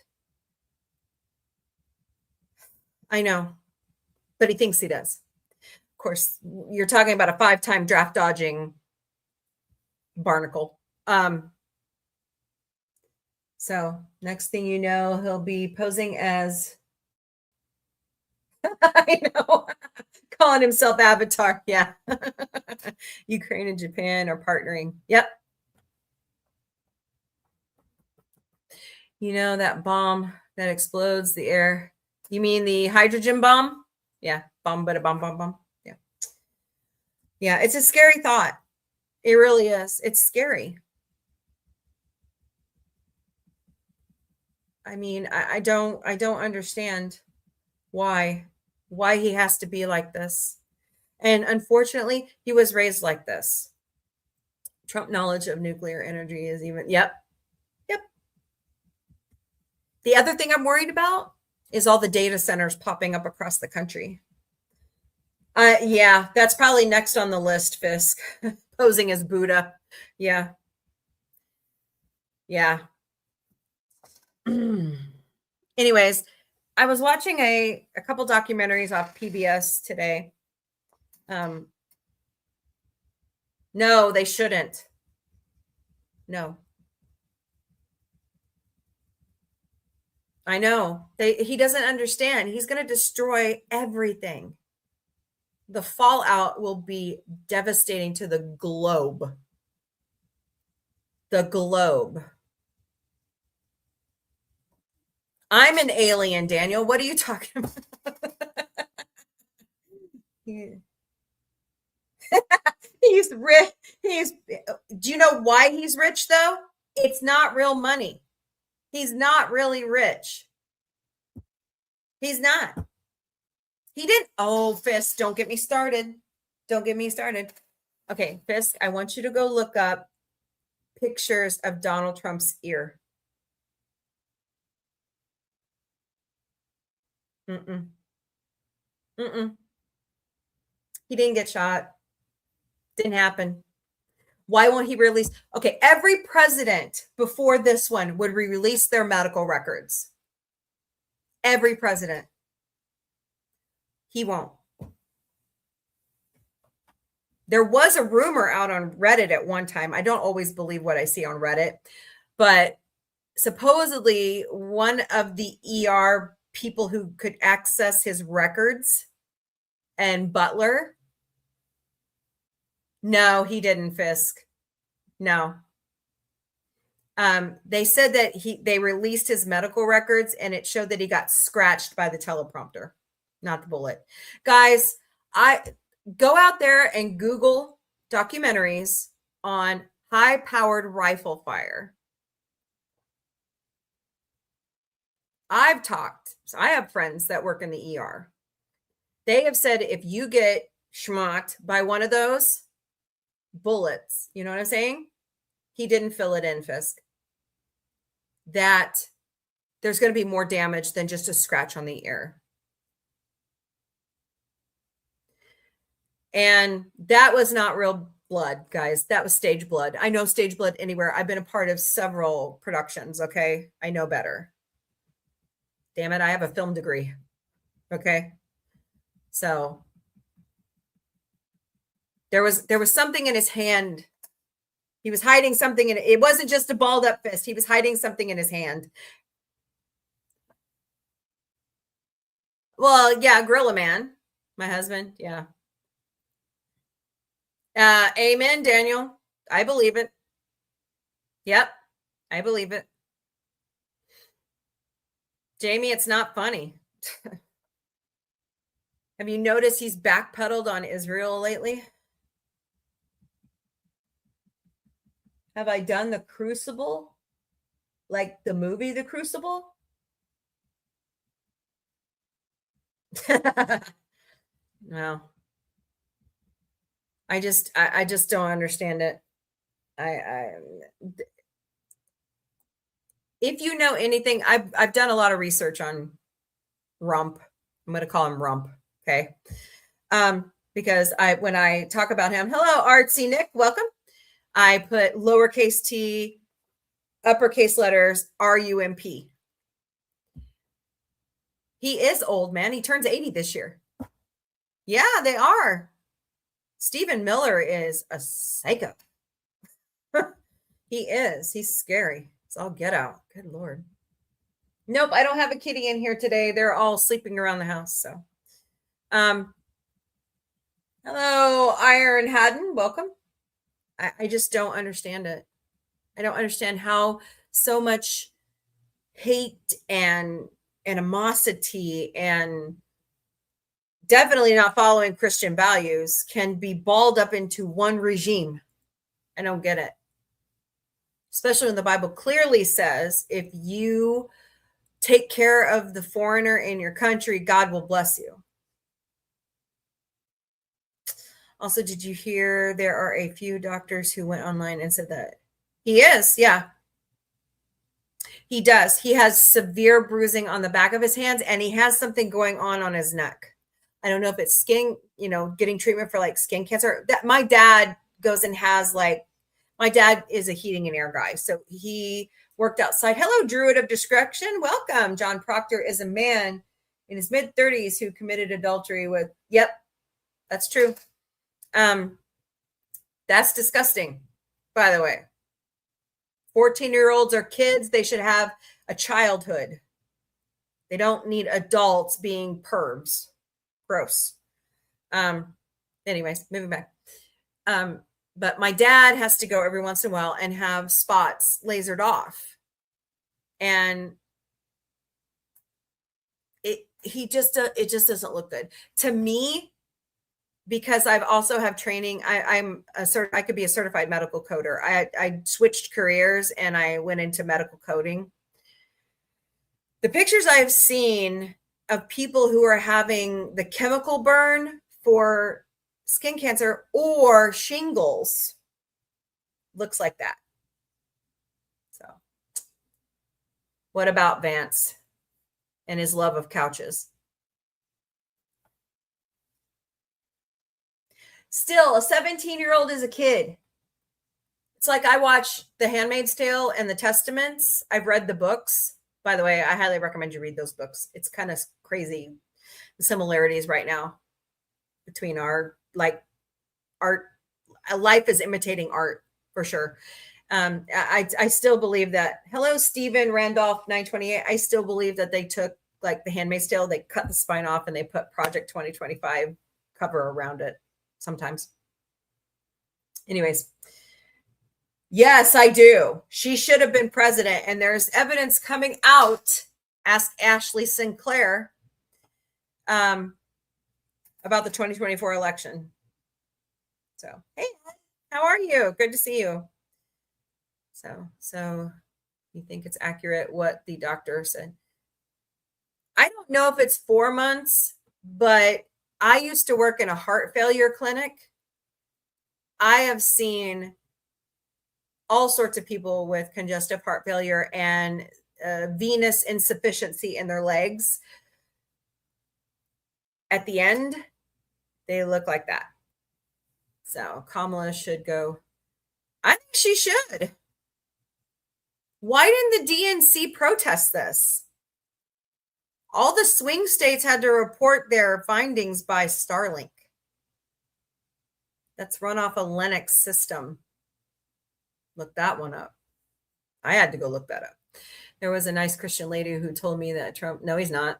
I know, but he thinks he does. Of course, you're talking about a 5-time draft dodging barnacle. So next thing you know, he'll be posing as, I know, calling himself Avatar. Yeah. Ukraine and Japan are partnering. Yep. You know, that bomb that explodes the air. You mean the hydrogen bomb? Yeah. Bomb, but a bomb, bomb, bomb. Yeah. Yeah. It's a scary thought. It really is. It's scary. I mean, I don't understand why he has to be like this. And unfortunately, he was raised like this. Trump knowledge of nuclear energy is even, yep. The other thing I'm worried about is all the data centers popping up across the country. Yeah, that's probably next on the list, Fisk. Posing as Buddha. Yeah. Yeah. Anyways, I was watching a couple documentaries off PBS today. No, they shouldn't. No. I know. He doesn't understand. He's going to destroy everything. The fallout will be devastating to the globe. The globe. I'm an alien, Daniel. What are you talking about? He's rich. Do you know why he's rich though? It's not real money. He's not really rich. He's not. He didn't. Oh, Fisk, don't get me started. Don't get me started. Okay, Fisk, I want you to go look up pictures of Donald Trump's ear. Mm-mm. Mm-mm. He didn't get shot. Didn't happen. Why won't he release? Okay, every president before this one would release their medical records. Every president. He won't. There was a rumor out on Reddit at one time. I don't always believe what I see on Reddit, but supposedly one of the ER people who could access his records and Butler. No, he didn't, Fisk. No. They said that they released his medical records and it showed that he got scratched by the teleprompter, not the bullet. Guys, I go out there and Google documentaries on high-powered rifle fire. I've talked. So I have friends that work in the ER. They have said if you get schmocked by one of those bullets, you know what I'm saying? He didn't fill it in, Fisk. That there's going to be more damage than just a scratch on the ear. And that was not real blood, guys. That was stage blood. I know stage blood anywhere. I've been a part of several productions, okay? I know better. Damn it, I have a film degree. Okay? So there was something in his hand. He was hiding something in it. It wasn't just a balled up fist. He was hiding something in his hand. Well, yeah, Gorilla Man, my husband. Yeah. Amen, Daniel. I believe it. Yep, I believe it. Jamie, it's not funny. Have you noticed he's backpedaled on Israel lately? Have I done The Crucible? Like the movie The Crucible? No. I just don't understand it. If you know anything, I've done a lot of research on Rump. I'm going to call him Rump, okay? Because when I talk about him, hello, Artsy Nick, welcome. I put lowercase t, uppercase letters, R-U-M-P. He is old, man. He turns 80 this year. Yeah, they are. Stephen Miller is a psycho. He is. He's scary. It's all get out. Good Lord. Nope, I don't have a kitty in here today. They're all sleeping around the house. So, hello, Iron Haddon. Welcome. I just don't understand it. I don't understand how so much hate and animosity and definitely not following Christian values can be balled up into one regime. I don't get it. Especially when the Bible clearly says, if you take care of the foreigner in your country, God will bless you. Also, did you hear there are a few doctors who went online and said that? He is, yeah. He does. He has severe bruising on the back of his hands, and he has something going on his neck. I don't know if it's skin, getting treatment for like skin cancer. That my dad goes and has like, my dad is a heating and air guy. So he worked outside. Hello, Druid of Discretion. Welcome. John Proctor is a man in his mid 30s who committed adultery with, yep, that's true. That's disgusting, by the way. 14-year-olds are kids. They should have a childhood. They don't need adults being pervs. Gross. Anyways, moving back. But my dad has to go every once in a while and have spots lasered off. And it just doesn't look good to me, because I've also have training. I could be a certified medical coder. I switched careers and I went into medical coding. The pictures I've seen of people who are having the chemical burn for skin cancer or shingles looks like that. So what about Vance and his love of couches? Still, a 17-year-old is a kid. It's like I watch The Handmaid's Tale and The Testaments. I've read the books. By the way, I highly recommend you read those books. It's kind of crazy, the similarities right now between our like art. Life is imitating art for sure. I still believe that. Hello, Stephen Randolph 928. I still believe that they took like The Handmaid's Tale, they cut the spine off and they put Project 2025 cover around it sometimes. Anyways. Yes, I do. She should have been president. And there's evidence coming out, ask Ashley Sinclair, about the 2024 election. So, hey, how are you? Good to see you. So you think it's accurate what the doctor said? I don't know if it's 4 months, but I used to work in a heart failure clinic. I have seen all sorts of people with congestive heart failure and venous insufficiency in their legs. At the end, they look like that. So Kamala should go. I think she should. Why didn't the DNC protest this? All the swing states had to report their findings by Starlink. That's run off a Linux system. Look that one up. I had to go look that up. There was a nice Christian lady who told me that Trump, no, he's not.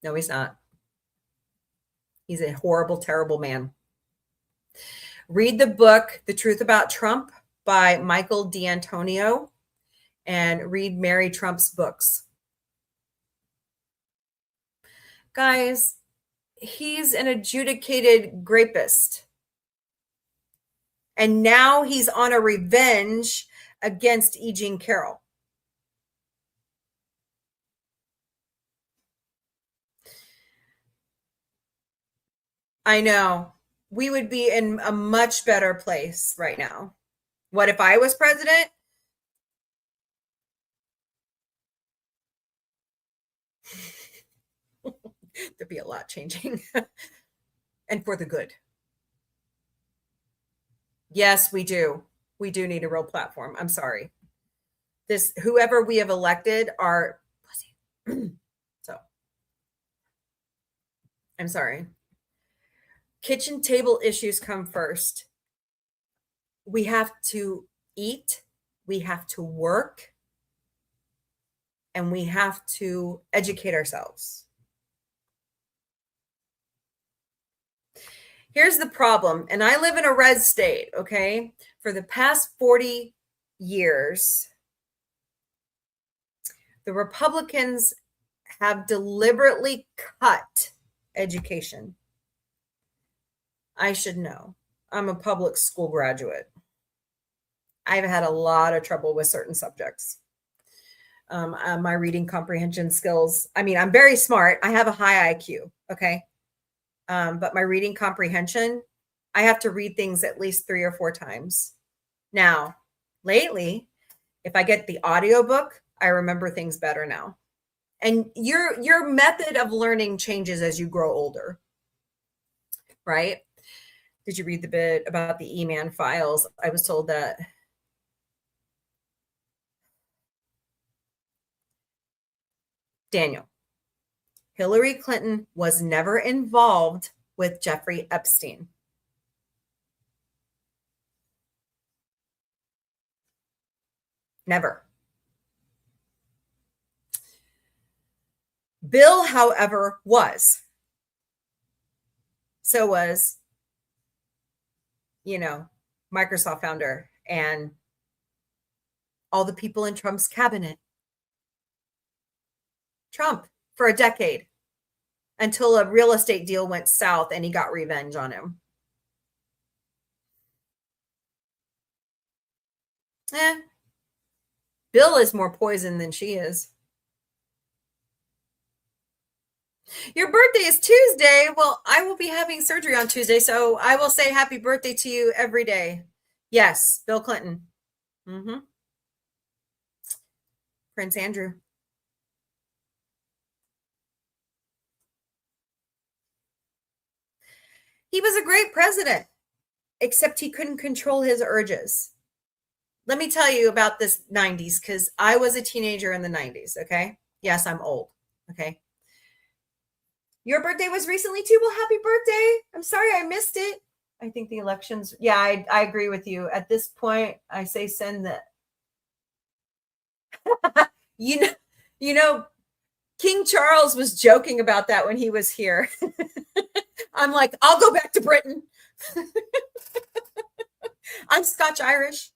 No, he's not. He's a horrible, terrible man. Read the book, The Truth About Trump by Michael D'Antonio, and read Mary Trump's books. Guys, he's an adjudicated rapist. And now he's on a revenge against E. Jean Carroll. I know. We would be in a much better place right now. What if I was president? There'd be a lot changing. And for the good. Yes, we do. We do need a real platform. I'm sorry. Whoever we have elected are pussy. So I'm sorry. Kitchen table issues come first. We have to eat, we have to work, and we have to educate ourselves. Here's the problem, and I live in a red state, okay? For the past 40 years, the Republicans have deliberately cut education. I should know. I'm a public school graduate. I've had a lot of trouble with certain subjects. My reading comprehension skills. I mean, I'm very smart. I have a high IQ, okay? But my reading comprehension, I have to read things at least 3 or 4 times. Now, lately, if I get the audiobook, I remember things better now. And your method of learning changes as you grow older, right? Did you read the bit about the E-Man files? I was told that Daniel, Hillary Clinton was never involved with Jeffrey Epstein. Never. Bill, however, was. So was, Microsoft founder and all the people in Trump's cabinet. Trump for a decade until a real estate deal went south and he got revenge on him. Bill is more poison than she is. Your birthday is Tuesday. Well, I will be having surgery on Tuesday, so I will say happy birthday to you every day. Yes, Bill Clinton. Prince Andrew. He was a great president, except he couldn't control his urges. Let me tell you about this 90s, because I was a teenager in the 90s, okay? Yes, I'm old, okay? Your birthday was recently too. Well, happy birthday. I'm sorry I missed it. I think the elections, yeah, I agree with you. At this point, I say send that. you know, King Charles was joking about that when he was here. I'm like, I'll go back to Britain. I'm Scotch-Irish.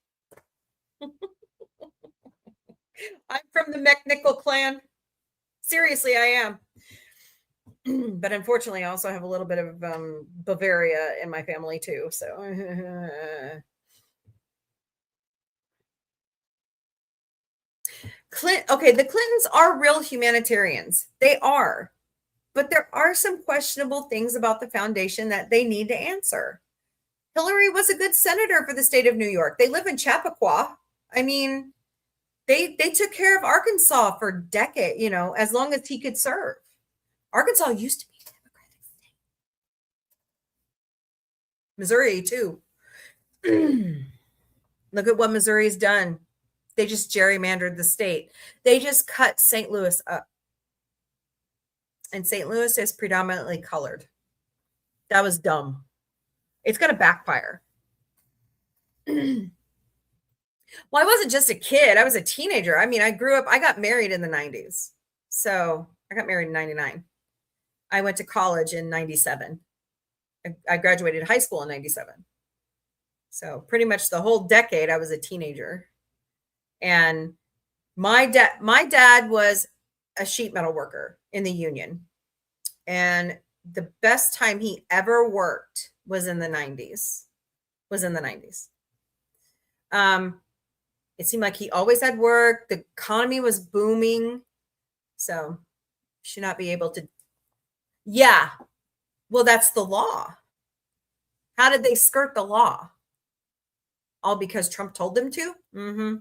I'm from the McNichol clan. Seriously, I am. But unfortunately, I also have a little bit of Bavaria in my family too. So, okay, the Clintons are real humanitarians. They are. But there are some questionable things about the foundation that they need to answer. Hillary was a good senator for the state of New York. They live in Chappaqua. I mean, they took care of Arkansas for decades, as long as he could serve. Arkansas used to be a Democratic state. Missouri, too. Look at what Missouri's done. They just gerrymandered the state. They just cut St. Louis up. And St. Louis is predominantly colored. That was dumb. It's going to backfire. Well, I wasn't just a kid. I was a teenager. I mean, I got married in the 90s. So I got married in 99. I went to college in 97. I graduated high school in 97. So pretty much the whole decade I was a teenager. And my dad was a sheet metal worker in the union. And the best time he ever worked was in the 90s. It seemed like he always had work. The economy was booming. So should not be able to. Yeah. Well, that's the law. How did they skirt the law? All because Trump told them to? Mm-hmm.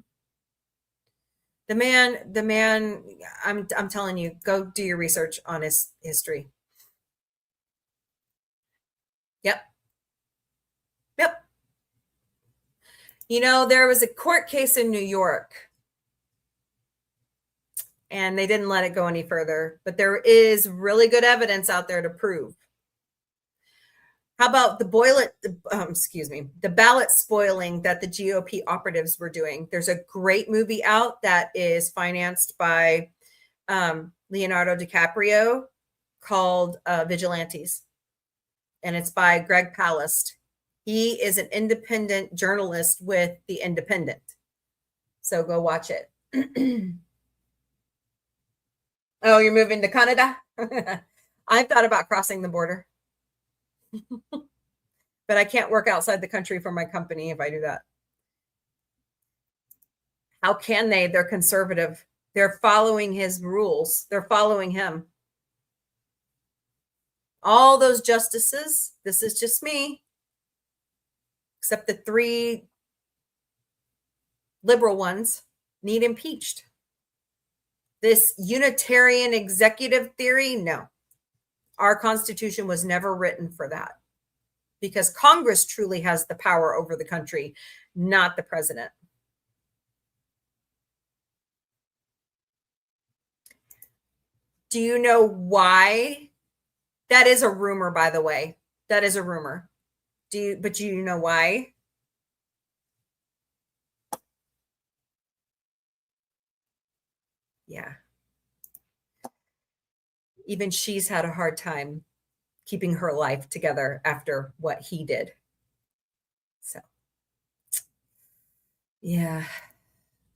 The man, I'm telling you, go do your research on his history. Yep. There was a court case in New York, and they didn't let it go any further, but there is really good evidence out there to prove. How about the ballot spoiling that the GOP operatives were doing? There's a great movie out that is financed by Leonardo DiCaprio called Vigilantes. And it's by Greg Palast. He is an independent journalist with The Independent. So go watch it. Oh, you're moving to Canada? I've thought about crossing the border. But I can't work outside the country for my company if I do that. How can they? They're conservative. They're following his rules. They're following him. All those justices, this is just me, except the 3 liberal ones, need impeached. This Unitarian executive theory, no. Our Constitution was never written for that, because Congress truly has the power over the country, not the president. Do you know why? That is a rumor, by the way. That is a rumor. Do you know why? Yeah. Even she's had a hard time keeping her life together after what he did. So, yeah.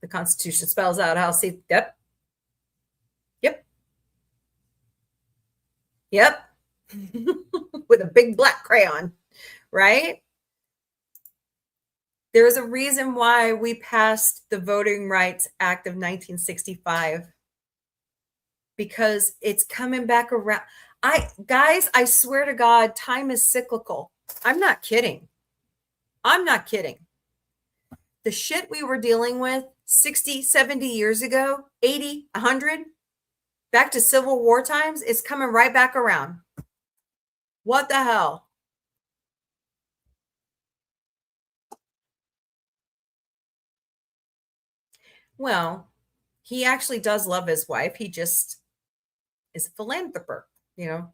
The Constitution spells out how yep. With a big black crayon, right? There is a reason why we passed the Voting Rights Act of 1965, because it's coming back around. Guys, I swear to God, time is cyclical. I'm not kidding. I'm not kidding. The shit we were dealing with 60, 70 years ago, 80, 100, back to Civil War times, is coming right back around. What the hell? Well, he actually does love his wife. He just is a philanthropist, you know.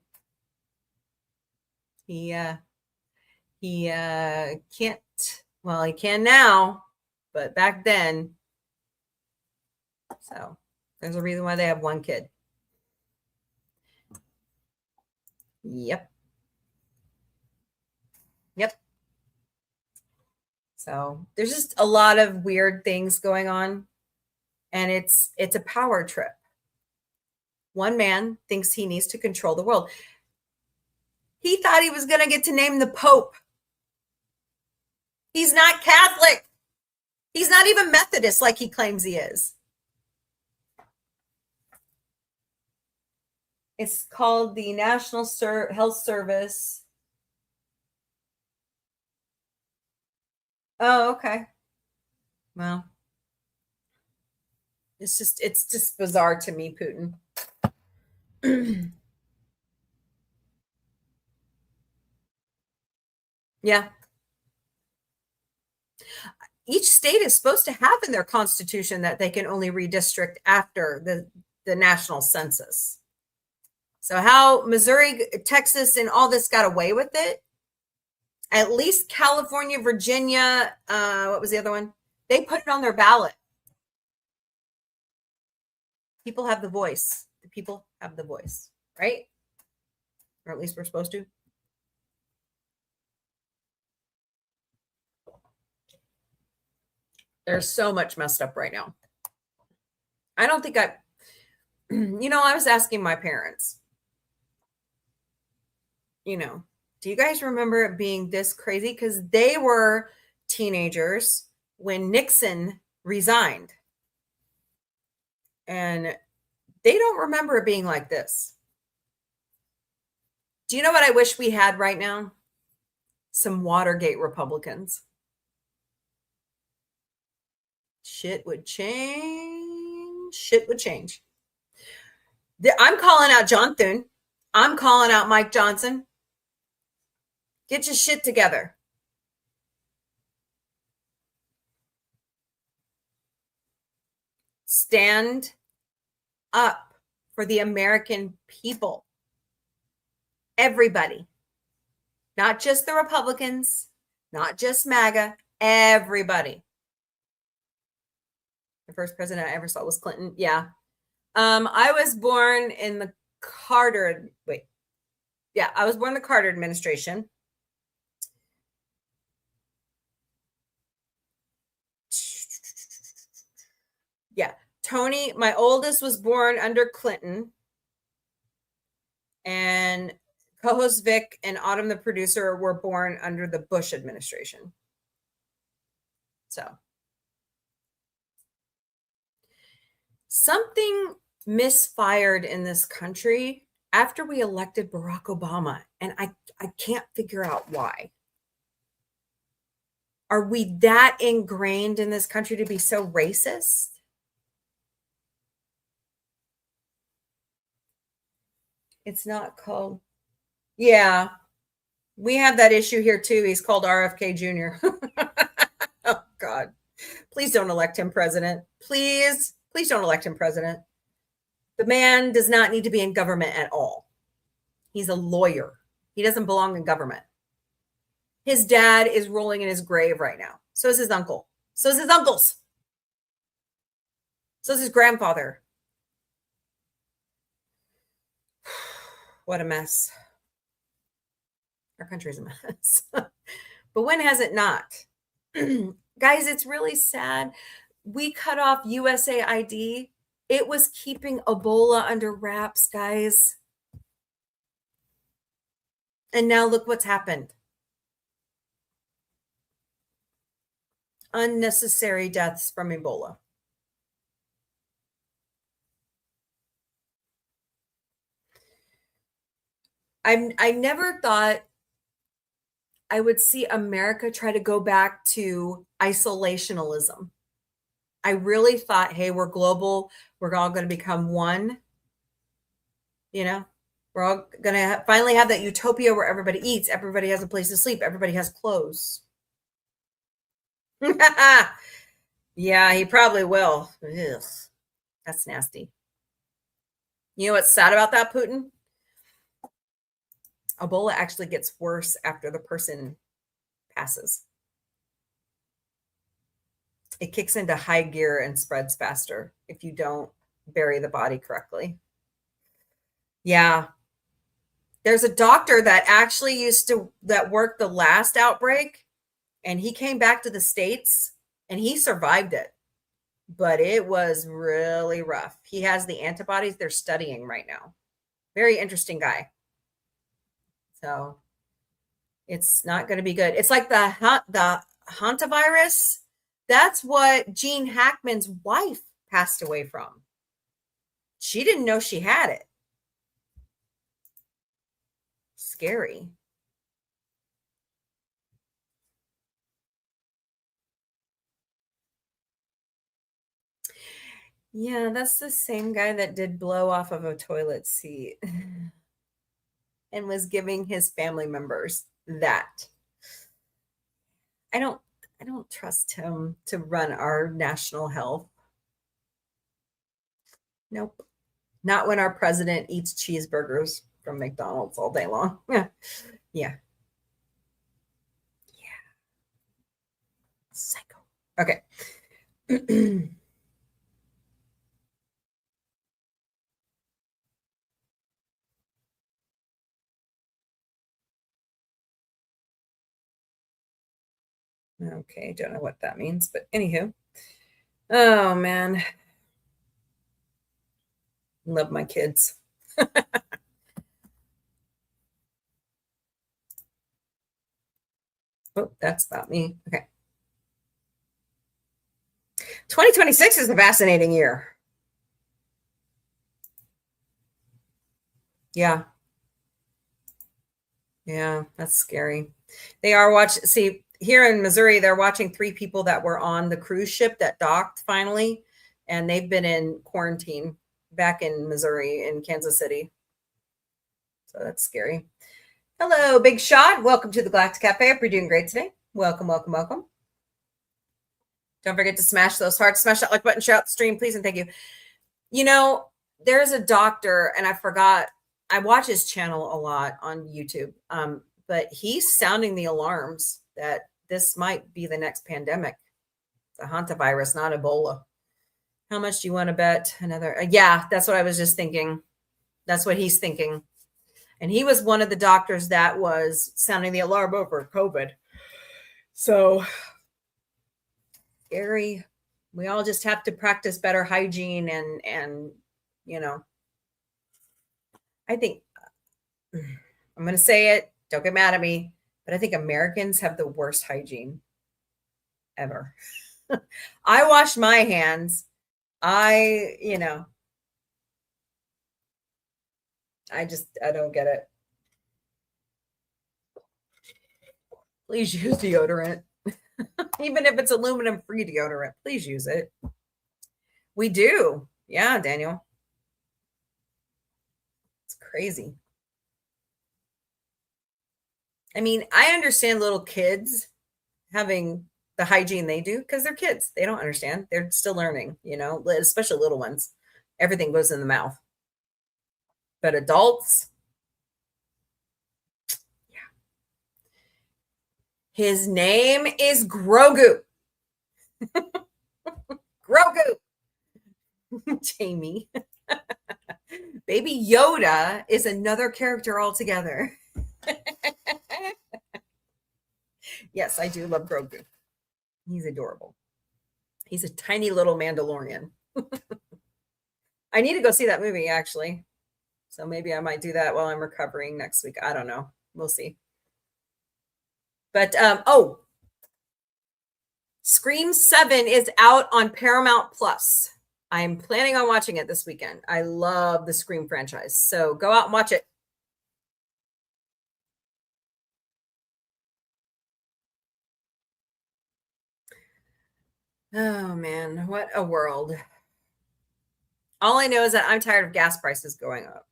He can't, well, he can now, but back then. So there's a reason why they have one kid. Yep. So there's just a lot of weird things going on, and it's a power trip. One man thinks he needs to control the world. He thought he was going to get to name the Pope. He's not Catholic. He's not even Methodist like he claims he is. It's called the National Health Service. Oh, okay. Well, it's just bizarre to me, Putin. Yeah. Each state is supposed to have in their constitution that they can only redistrict after the national census. So how Missouri, Texas, and all this got away with it, at least California, Virginia, what was the other one? They put it on their ballot. People have the voice. The people have the voice, right? Or at least we're supposed to. There's so much messed up right now. I don't think I was asking my parents, do you guys remember it being this crazy? Because they were teenagers when Nixon resigned. And they don't remember it being like this. Do you know what I wish we had right now? Some Watergate Republicans. Shit would change. Shit would change. I'm calling out John Thune. I'm calling out Mike Johnson. Get your shit together. Stand up for the American people. Everybody. Not just the Republicans, not just MAGA, everybody. The first president I ever saw was Clinton. Yeah. I was born in the Carter administration. Yeah. Tony, my oldest, was born under Clinton. And co-host Vic and Autumn, the producer, were born under the Bush administration. So something misfired in this country after we elected Barack Obama, and I can't figure out why. Are we that ingrained in this country to be so racist? It's not called. Yeah. We have that issue here too. He's called RFK Jr. Oh God. Please don't elect him president. Please don't elect him president. The man does not need to be in government at all. He's a lawyer. He doesn't belong in government. His dad is rolling in his grave right now. So is his uncle. So is his uncles. So is his grandfather. What a mess. Our country's a mess. But when has it not? Guys, it's really sad. We cut off USAID. It was keeping Ebola under wraps, guys. And now look what's happened. Unnecessary deaths from Ebola. I never thought I would see America try to go back to isolationism. I really thought, hey, we're global. We're all going to become one. You know, we're all going to finally have that utopia where everybody eats, everybody has a place to sleep, everybody has clothes. Yeah, he probably will. Ugh, that's nasty. You know what's sad about that, Putin? Ebola actually gets worse after the person passes. It kicks into high gear and spreads faster if you don't bury the body correctly. Yeah. There's a doctor that actually that worked the last outbreak, and he came back to the States and he survived it. But it was really rough. He has the antibodies they're studying right now. Very interesting guy. So it's not going to be good. It's like the hantavirus. That's what Gene Hackman's wife passed away from. She didn't know she had it. Scary. Yeah, that's the same guy that did blow off of a toilet seat and was giving his family members that. I don't trust him to run our national health. Nope. Not when our president eats cheeseburgers from McDonald's all day long. Yeah. Yeah. Yeah. Psycho. Okay. Okay, don't know what that means, but anywho. Oh man. Love my kids. Oh, that's about me. Okay. 2026 is a fascinating year. Yeah. Yeah, that's scary. They are watching. See, here in Missouri, they're watching 3 people that were on the cruise ship that docked finally, and they've been in quarantine back in Missouri, in Kansas City. So that's scary. Hello, Big Shot. Welcome to the Galactic Cafe. Hope you're doing great today. Welcome, welcome, welcome. Don't forget to smash those hearts, smash that like button, share out the stream, please, and thank you. You know, there's a doctor, and I forgot, I watch his channel a lot on YouTube, but he's sounding the alarms that this might be the next pandemic. The hantavirus, not Ebola. How much do you want to bet? Another? Yeah, that's what I was just thinking. That's what he's thinking. And he was one of the doctors that was sounding the alarm over COVID. So scary. We all just have to practice better hygiene and you know, I think I'm going to say it. Don't get mad at me, but I think Americans have the worst hygiene ever. I wash my hands. I don't get it. Please use deodorant. Even if it's aluminum-free deodorant, please use it. We do. Yeah, Daniel. It's crazy. I mean, I understand little kids having the hygiene they do because they're kids. They don't understand. They're still learning, you know, especially little ones. Everything goes in the mouth. But adults, yeah. His name is Grogu. Grogu. Jamie. Baby Yoda is another character altogether. Yes, I do love Grogu. He's adorable. He's a tiny little Mandalorian. I need to go see that movie, actually. So maybe I might do that while I'm recovering next week. I don't know. We'll see. But, Scream 7 is out on Paramount Plus. I'm planning on watching it this weekend. I love the Scream franchise. So go out and watch it. Oh, man. What a world. All I know is that I'm tired of gas prices going up.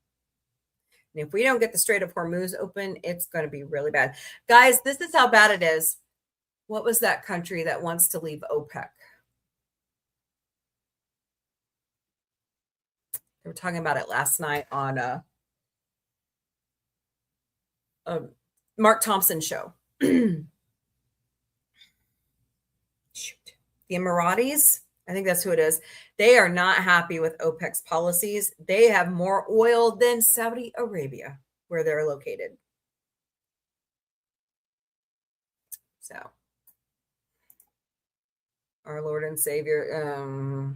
And if we don't get the Strait of Hormuz open, it's going to be really bad. Guys, this is how bad it is. What was that country that wants to leave OPEC? They were talking about it last night on Mark Thompson's show. Shoot. The Emiratis, I think that's who it is. They are not happy with OPEC's policies. They have more oil than Saudi Arabia, where they're located. So, our Lord and Savior,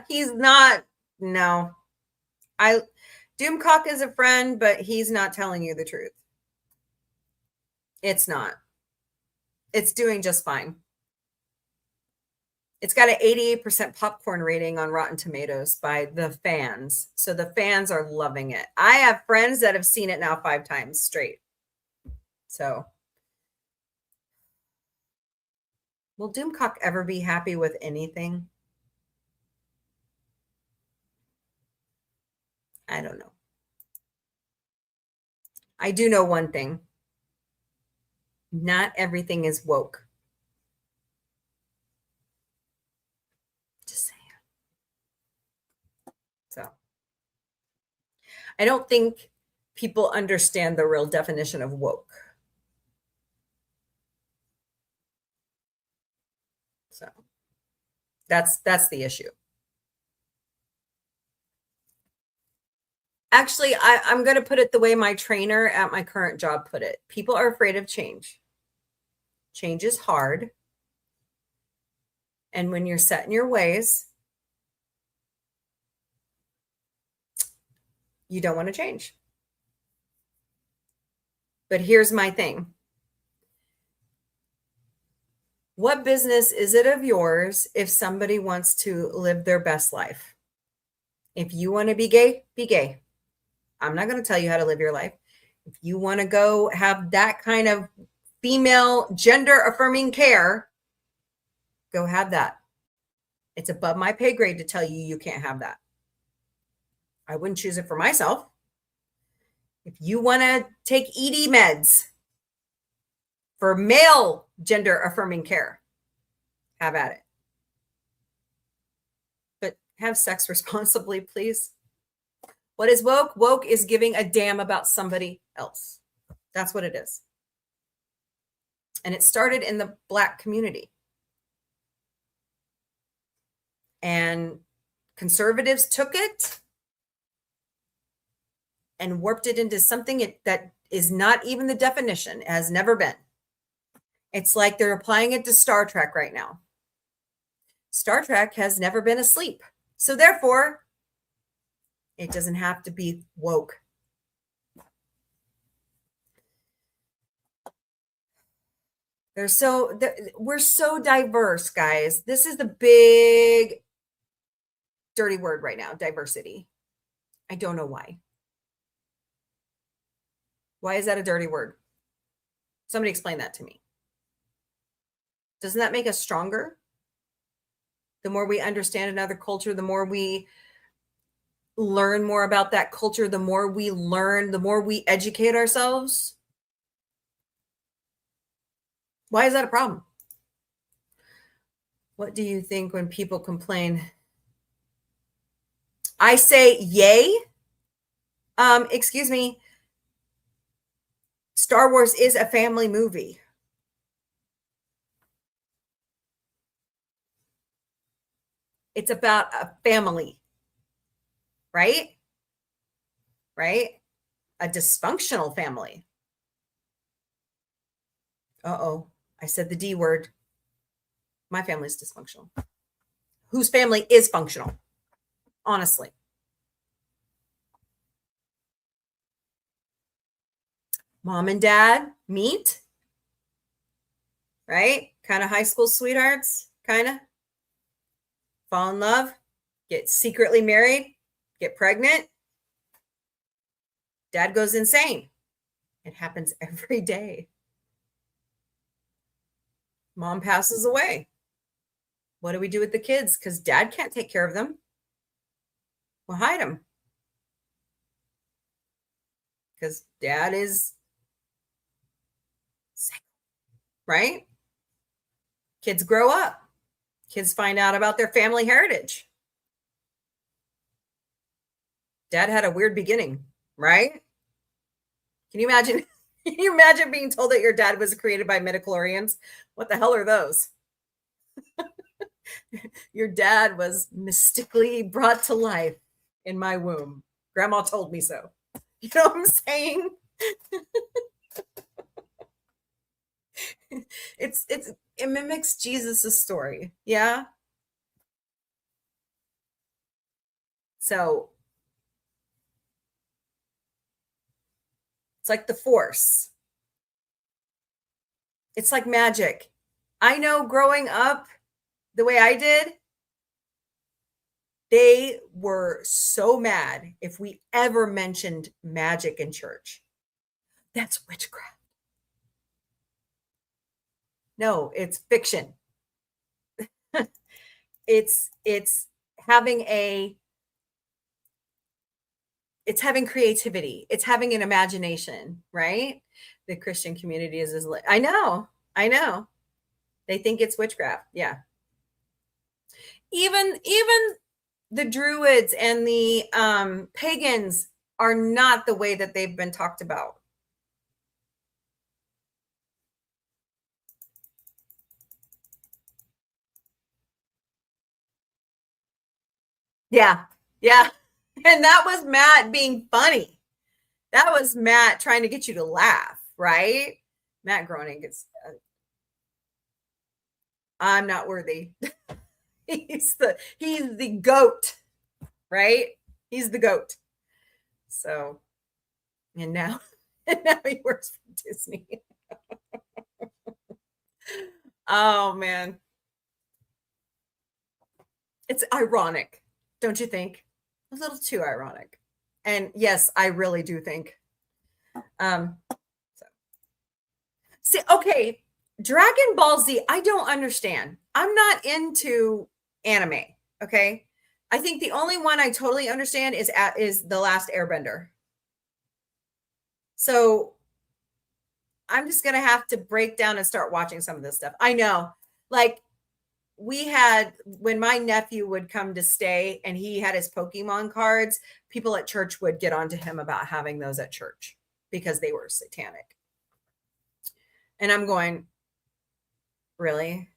he's not, no. Doomcock is a friend, but he's not telling you the truth. It's not. It's doing just fine. It's got an 88% popcorn rating on Rotten Tomatoes by the fans. So the fans are loving it. I have friends that have seen it now 5 times straight. So will Doomcock ever be happy with anything? I don't know. I do know one thing. Not everything is woke. Just saying. So I don't think people understand the real definition of woke. So that's the issue. Actually, I'm going to put it the way my trainer at my current job put it. People are afraid of change. Change is hard. And when you're set in your ways, you don't want to change. But here's my thing. What business is it of yours if somebody wants to live their best life? If you want to be gay, be gay. I'm not going to tell you how to live your life. If you want to go have that kind of female gender affirming care, go have that. It's above my pay grade to tell you you can't have that. I wouldn't choose it for myself. If you want to take ED meds for male gender affirming care, have at it. But have sex responsibly, please. What is woke? Woke is giving a damn about somebody else. That's what it is. And it started in the Black community. And conservatives took it and warped it into something that is not even the definition, it has never been. It's like they're applying it to Star Trek right now. Star Trek has never been asleep. So therefore, it doesn't have to be woke. We're so diverse, guys. This is the big dirty word right now, diversity. I don't know why. Why is that a dirty word? Somebody explain that to me. Doesn't that make us stronger? The more we understand another culture, the more we learn more about that culture, the more we learn, the more we educate ourselves. Why is that a problem? What do you think when people complain? I say yay. Excuse me. Star Wars is a family movie. It's about a family, right? Right? A dysfunctional family. Uh-oh, I said the D word. My family's dysfunctional. Whose family is functional? Honestly. Mom and dad meet, right? Kind of high school sweethearts, kind of. Fall in love, get secretly married, get pregnant. Dad goes insane. It happens every day. Mom passes away. What do we do with the kids? Because dad can't take care of them. We'll hide them. Because dad is sick, right? Kids grow up. Kids find out about their family heritage. Dad had a weird beginning, right? Can you imagine? Can you imagine being told that your dad was created by midichlorians? What the hell are those? Your dad was mystically brought to life in my womb. Grandma told me so. You know what I'm saying? It mimics Jesus's story. Yeah. So it's like the Force. It's like magic. I know growing up the way I did, they were so mad if we ever mentioned magic in church. That's witchcraft. No, it's fiction. it's having creativity. It's having an imagination, right? The Christian community is I know. They think it's witchcraft. Yeah. Even the Druids and the pagans are not the way that they've been talked about. Yeah. And that was Matt being funny. That was Matt trying to get you to laugh, right? Matt Groening is I'm not worthy. he's the goat, right? He's the goat. So, and now he works for Disney. Oh man. It's ironic, don't you think? A little too ironic. And yes, I really do think. See, okay, Dragon Ball Z, I don't understand. I'm not into anime, okay? I think the only one I totally understand is The Last Airbender. So I'm just going to have to break down and start watching some of this stuff. I know, like when my nephew would come to stay and he had his Pokemon cards, people at church would get onto him about having those at church because they were satanic. And I'm going, really?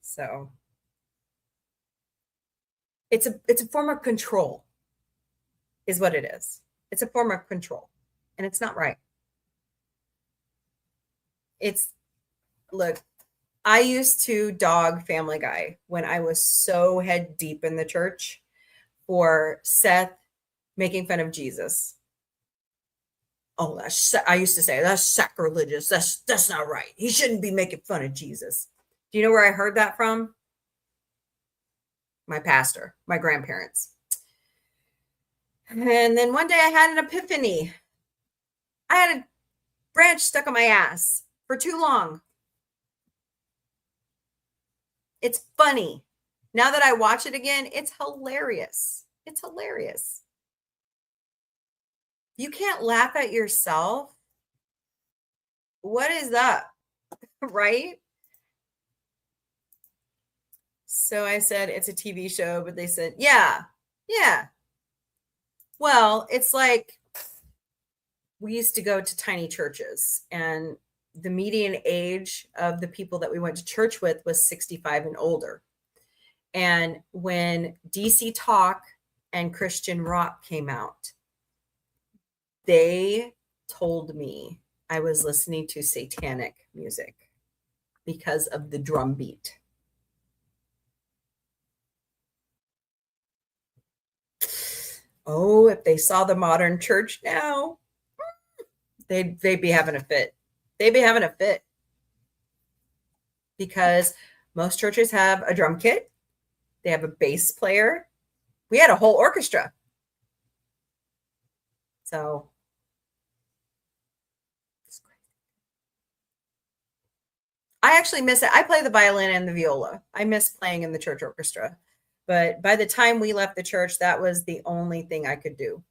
So it's a form of control is what it is. It's a form of control and it's not right. Look, I used to dog Family Guy when I was so head deep in the church for Seth making fun of Jesus. Oh, I used to say that's sacrilegious. That's not right. He shouldn't be making fun of Jesus. Do you know where I heard that from? My pastor, my grandparents. And then one day I had an epiphany. I had a branch stuck on my ass for too long. It's funny. Now that I watch it again, it's hilarious. It's hilarious. You can't laugh at yourself. What is up? Right? So I said, it's a TV show, but they said, yeah. Well, it's like we used to go to tiny churches, and the median age of the people that we went to church with was 65 and older. And when DC Talk and Christian rock came out, they told me I was listening to satanic music because of the drum beat. Oh, if they saw the modern church now, they'd be having a fit. They'd be having a fit. Because most churches have a drum kit. They have a bass player. We had a whole orchestra. So I actually miss it. I play the violin and the viola. I miss playing in the church orchestra. But by the time we left the church, that was the only thing I could do.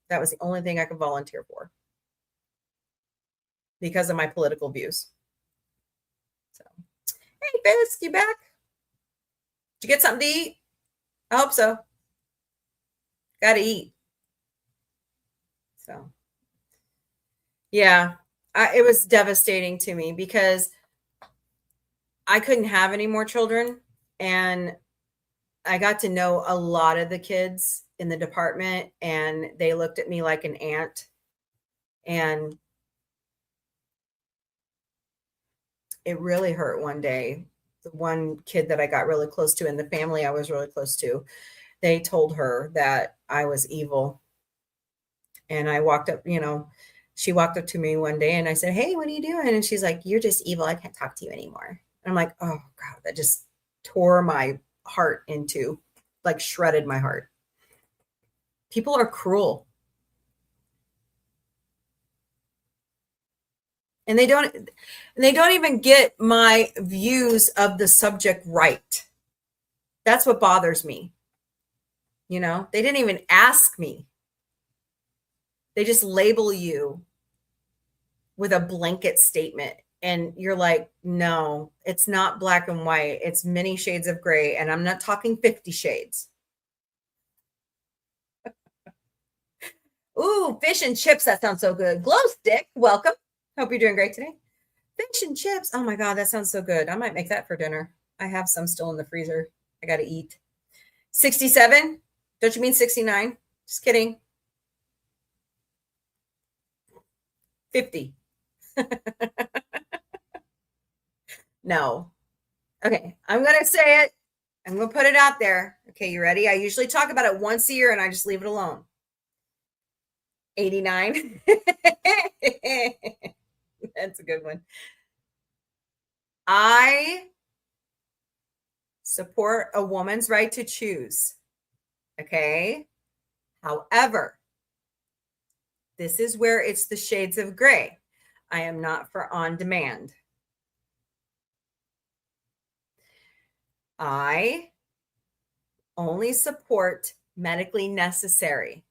That was the only thing I could volunteer for because of my political views. So, hey, Fisk, you back? Did you get something to eat? I hope so. Got to eat. So, yeah, it was devastating to me because I couldn't have any more children. And I got to know a lot of the kids in the department, and they looked at me like an aunt. And it really hurt one day. The one kid that I got really close to in the family I was really close to, they told her that I was evil. And I walked up, she walked up to me one day and I said, hey, what are you doing? And she's like, you're just evil. I can't talk to you anymore. And I'm like, oh God, that just tore my heart into, like, shredded my heart. People are cruel. And they don't even get my views of the subject right. That's what bothers me. They didn't even ask me. They just label you with a blanket statement. And you're like, no, it's not black and white. It's many shades of gray. And I'm not talking 50 shades. Ooh, fish and chips. That sounds so good. Glow stick. Welcome. Hope you're doing great today. Fish and chips. Oh my God, that sounds so good. I might make that for dinner. I have some still in the freezer. I got to eat. 67. Don't you mean 69? Just kidding. 50. No. Okay, I'm going to say it. I'm going to put it out there. Okay, you ready? I usually talk about it once a year and I just leave it alone. 89. That's a good one. I support a woman's right to choose. Okay. However, this is where it's the shades of gray. I am not for on demand. I only support medically necessary.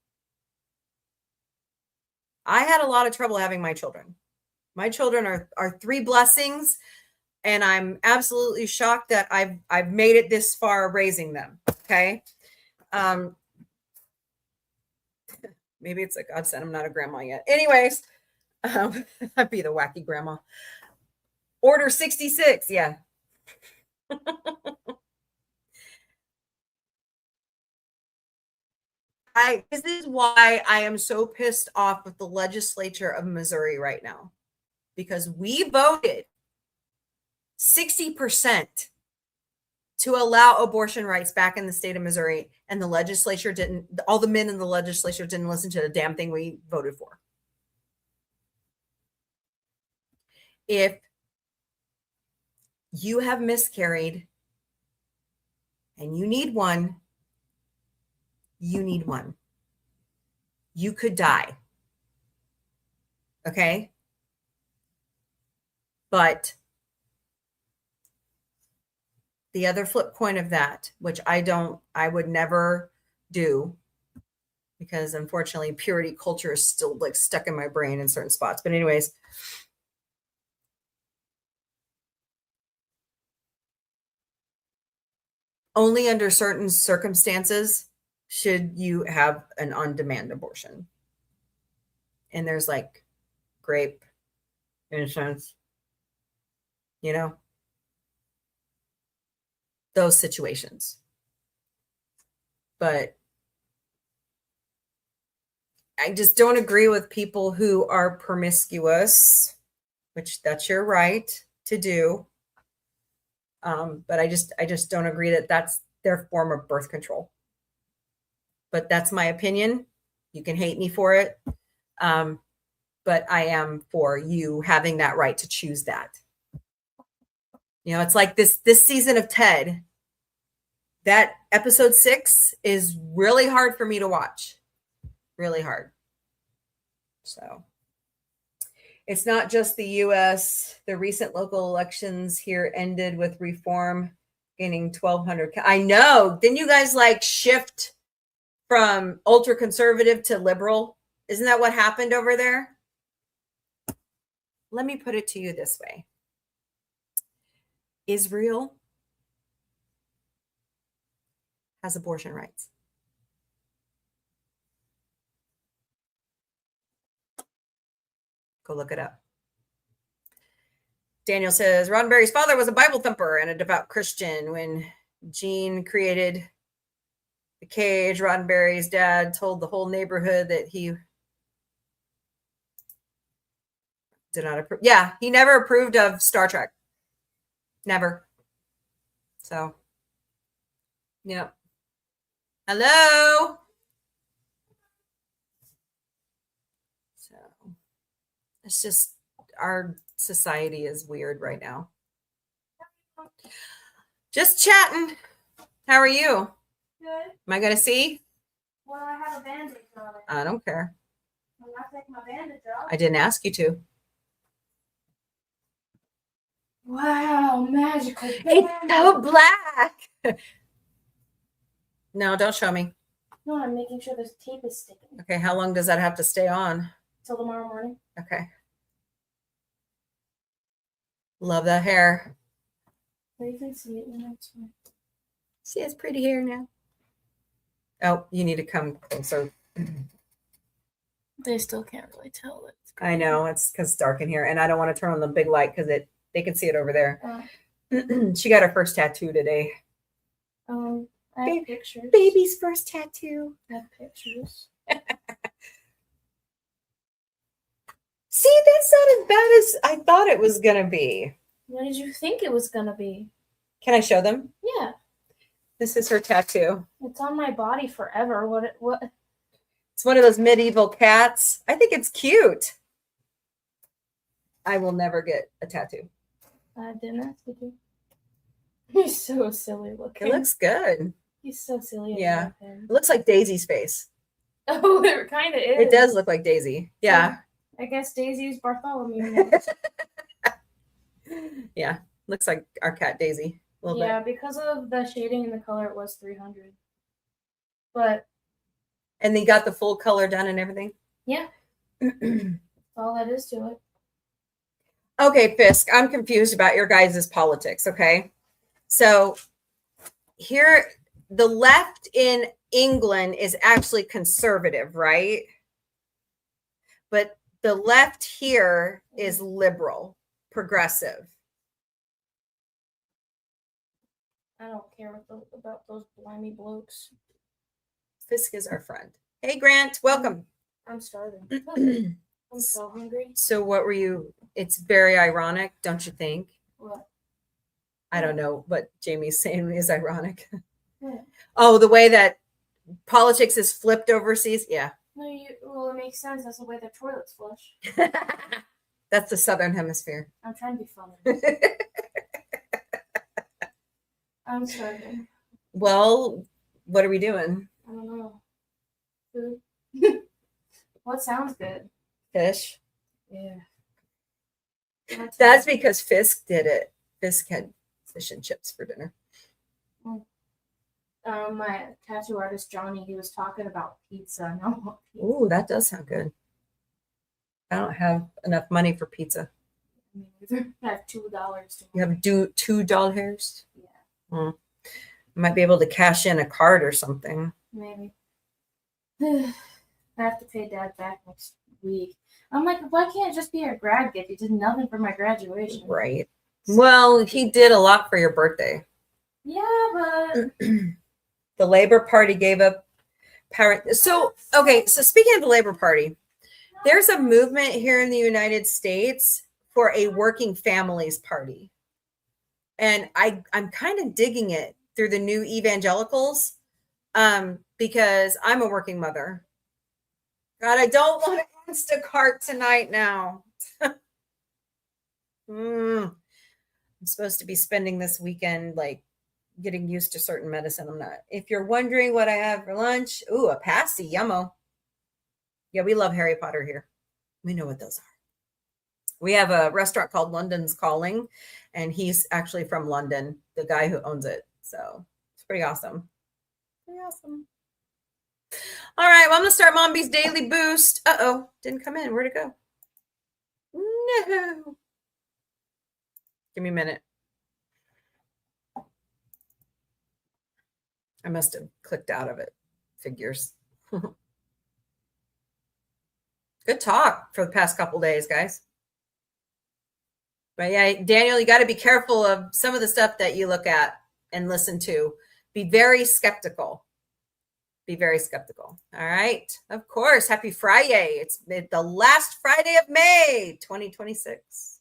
I had a lot of trouble having my children. My children are 3 blessings, and I'm absolutely shocked that I've made it this far raising them. Okay. Maybe it's a godsend. I'm not a grandma yet. Anyways, I'd be the wacky grandma. Order 66. Yeah. This is why I am so pissed off with the legislature of Missouri right now, because we voted 60% to allow abortion rights back in the state of Missouri, and the legislature didn't. All the men in the legislature didn't listen to the damn thing we voted for. If you have miscarried and you need one, you need one. You could die. Okay? But the other flip coin of that, which I would never do, because unfortunately purity culture is still like stuck in my brain in certain spots. But anyways, only under certain circumstances should you have an on-demand abortion. And there's like grape insurance, you know, those situations. But I just don't agree with people who are promiscuous, which that's your right to do. But I just don't agree that that's their form of birth control. But that's my opinion. You can hate me for it. But I am for you having that right to choose that. You know, it's like this season of Ted. That episode 6 is really hard for me to watch. Really hard. So it's not just the US. The recent local elections here ended with reform gaining 1,200. I know. Didn't you guys like shift from ultra conservative to liberal? Isn't that what happened over there? Let me put it to you this way. Israel has abortion rights. Go look it up. Daniel says, Roddenberry's father was a Bible thumper and a devout Christian. When Gene created the cage, Roddenberry's dad told the whole neighborhood that he did not approve. Yeah, he never approved of Star Trek. Never. So, yeah. Hello. So, it's just our society is weird right now. Just chatting. How are you? Good. Am I going to see? Well, I have a bandage on it. I don't care. I'm not taking my bandage off. I didn't ask you to. Wow, magical bandage. It's so black. No, don't show me. No, I'm making sure this tape is sticking. Okay, how long does that have to stay on? Till tomorrow morning. Okay. Love that hair. But you can see it now. It's fine. See, it's pretty hair now. Oh, you need to come closer. They still can't really tell it. I know, it's because it's dark in here, and I don't want to turn on the big light because they can see it over there. She got her first tattoo today. I have pictures. Baby's first tattoo. I have pictures. See, that's not as bad as I thought it was gonna be. What did you think it was gonna be? Can I show them? Yeah. This is her tattoo. It's on my body forever. What? It's one of those medieval cats. I think it's cute. I will never get a tattoo. I didn't ask you to. He's so silly looking. It looks good. He's so silly. Yeah. It looks like Daisy's face. Oh, it kind of is. It does look like Daisy. Yeah. I guess Daisy's Bartholomew. Yeah. Looks like our cat Daisy. A little Yeah, bit. because of the shading and the color, it was 300. But And they got the full color done and everything. yeah, that's all that is to it. Okay, Fisk, I'm confused about your guys' politics, okay? So here, the left in England is actually conservative, right? But the left here is liberal, progressive. I don't care about those blimey blokes. Fisk is our friend. Hey, Grant, welcome. I'm starving. I'm so hungry. So what were you? It's very ironic, don't you think? What? I don't know what Jamie's saying is ironic. What? Oh, the way that politics is flipped overseas? Yeah. No, well, it makes sense. That's the way the toilets flush. That's the Southern Hemisphere. I'm trying to be funny. I'm starving. Well, what are we doing? I don't know. Food? What sounds good? Fish? Yeah. That's because Fisk did it. Fisk had fish and chips for dinner. My tattoo artist Johnny, he was talking about pizza. And I want pizza. Ooh, that does sound good. I don't have enough money for pizza. Me neither. I have $2 to You have $2? Yeah, I might be able to cash in a card or something. maybe. I have to pay Dad back next week. I'm like, why can't it just be a grad gift? He did nothing for my graduation. Right. Well, he did a lot for your birthday. Yeah, but The Labor Party gave up power. So, okay. So speaking of the Labor Party, there's a movement here in the United States for a working families party. And I'm kind of digging it through the new evangelicals because I'm a working mother. God, I don't want to Instacart tonight now. I'm supposed to be spending this weekend like getting used to certain medicine. I'm not. If you're wondering what I have for lunch, ooh, a pasty, yummo. Yeah, we love Harry Potter here. We know what those are. We have a restaurant called London's Calling, and he's actually from London, the guy who owns it. So it's pretty awesome. Pretty awesome. All right, well, I'm going to start Mombie's Daily Boost. Uh-oh, didn't come in. Where'd it go? No. Give me a minute. I must have clicked out of it. Figures. Good talk for the past couple days, guys. But yeah, Daniel, you got to be careful of some of the stuff that you look at and listen to. Be very skeptical. Be very skeptical. All right. Of course. Happy FriYAY. It's the last Friday of May, 2026.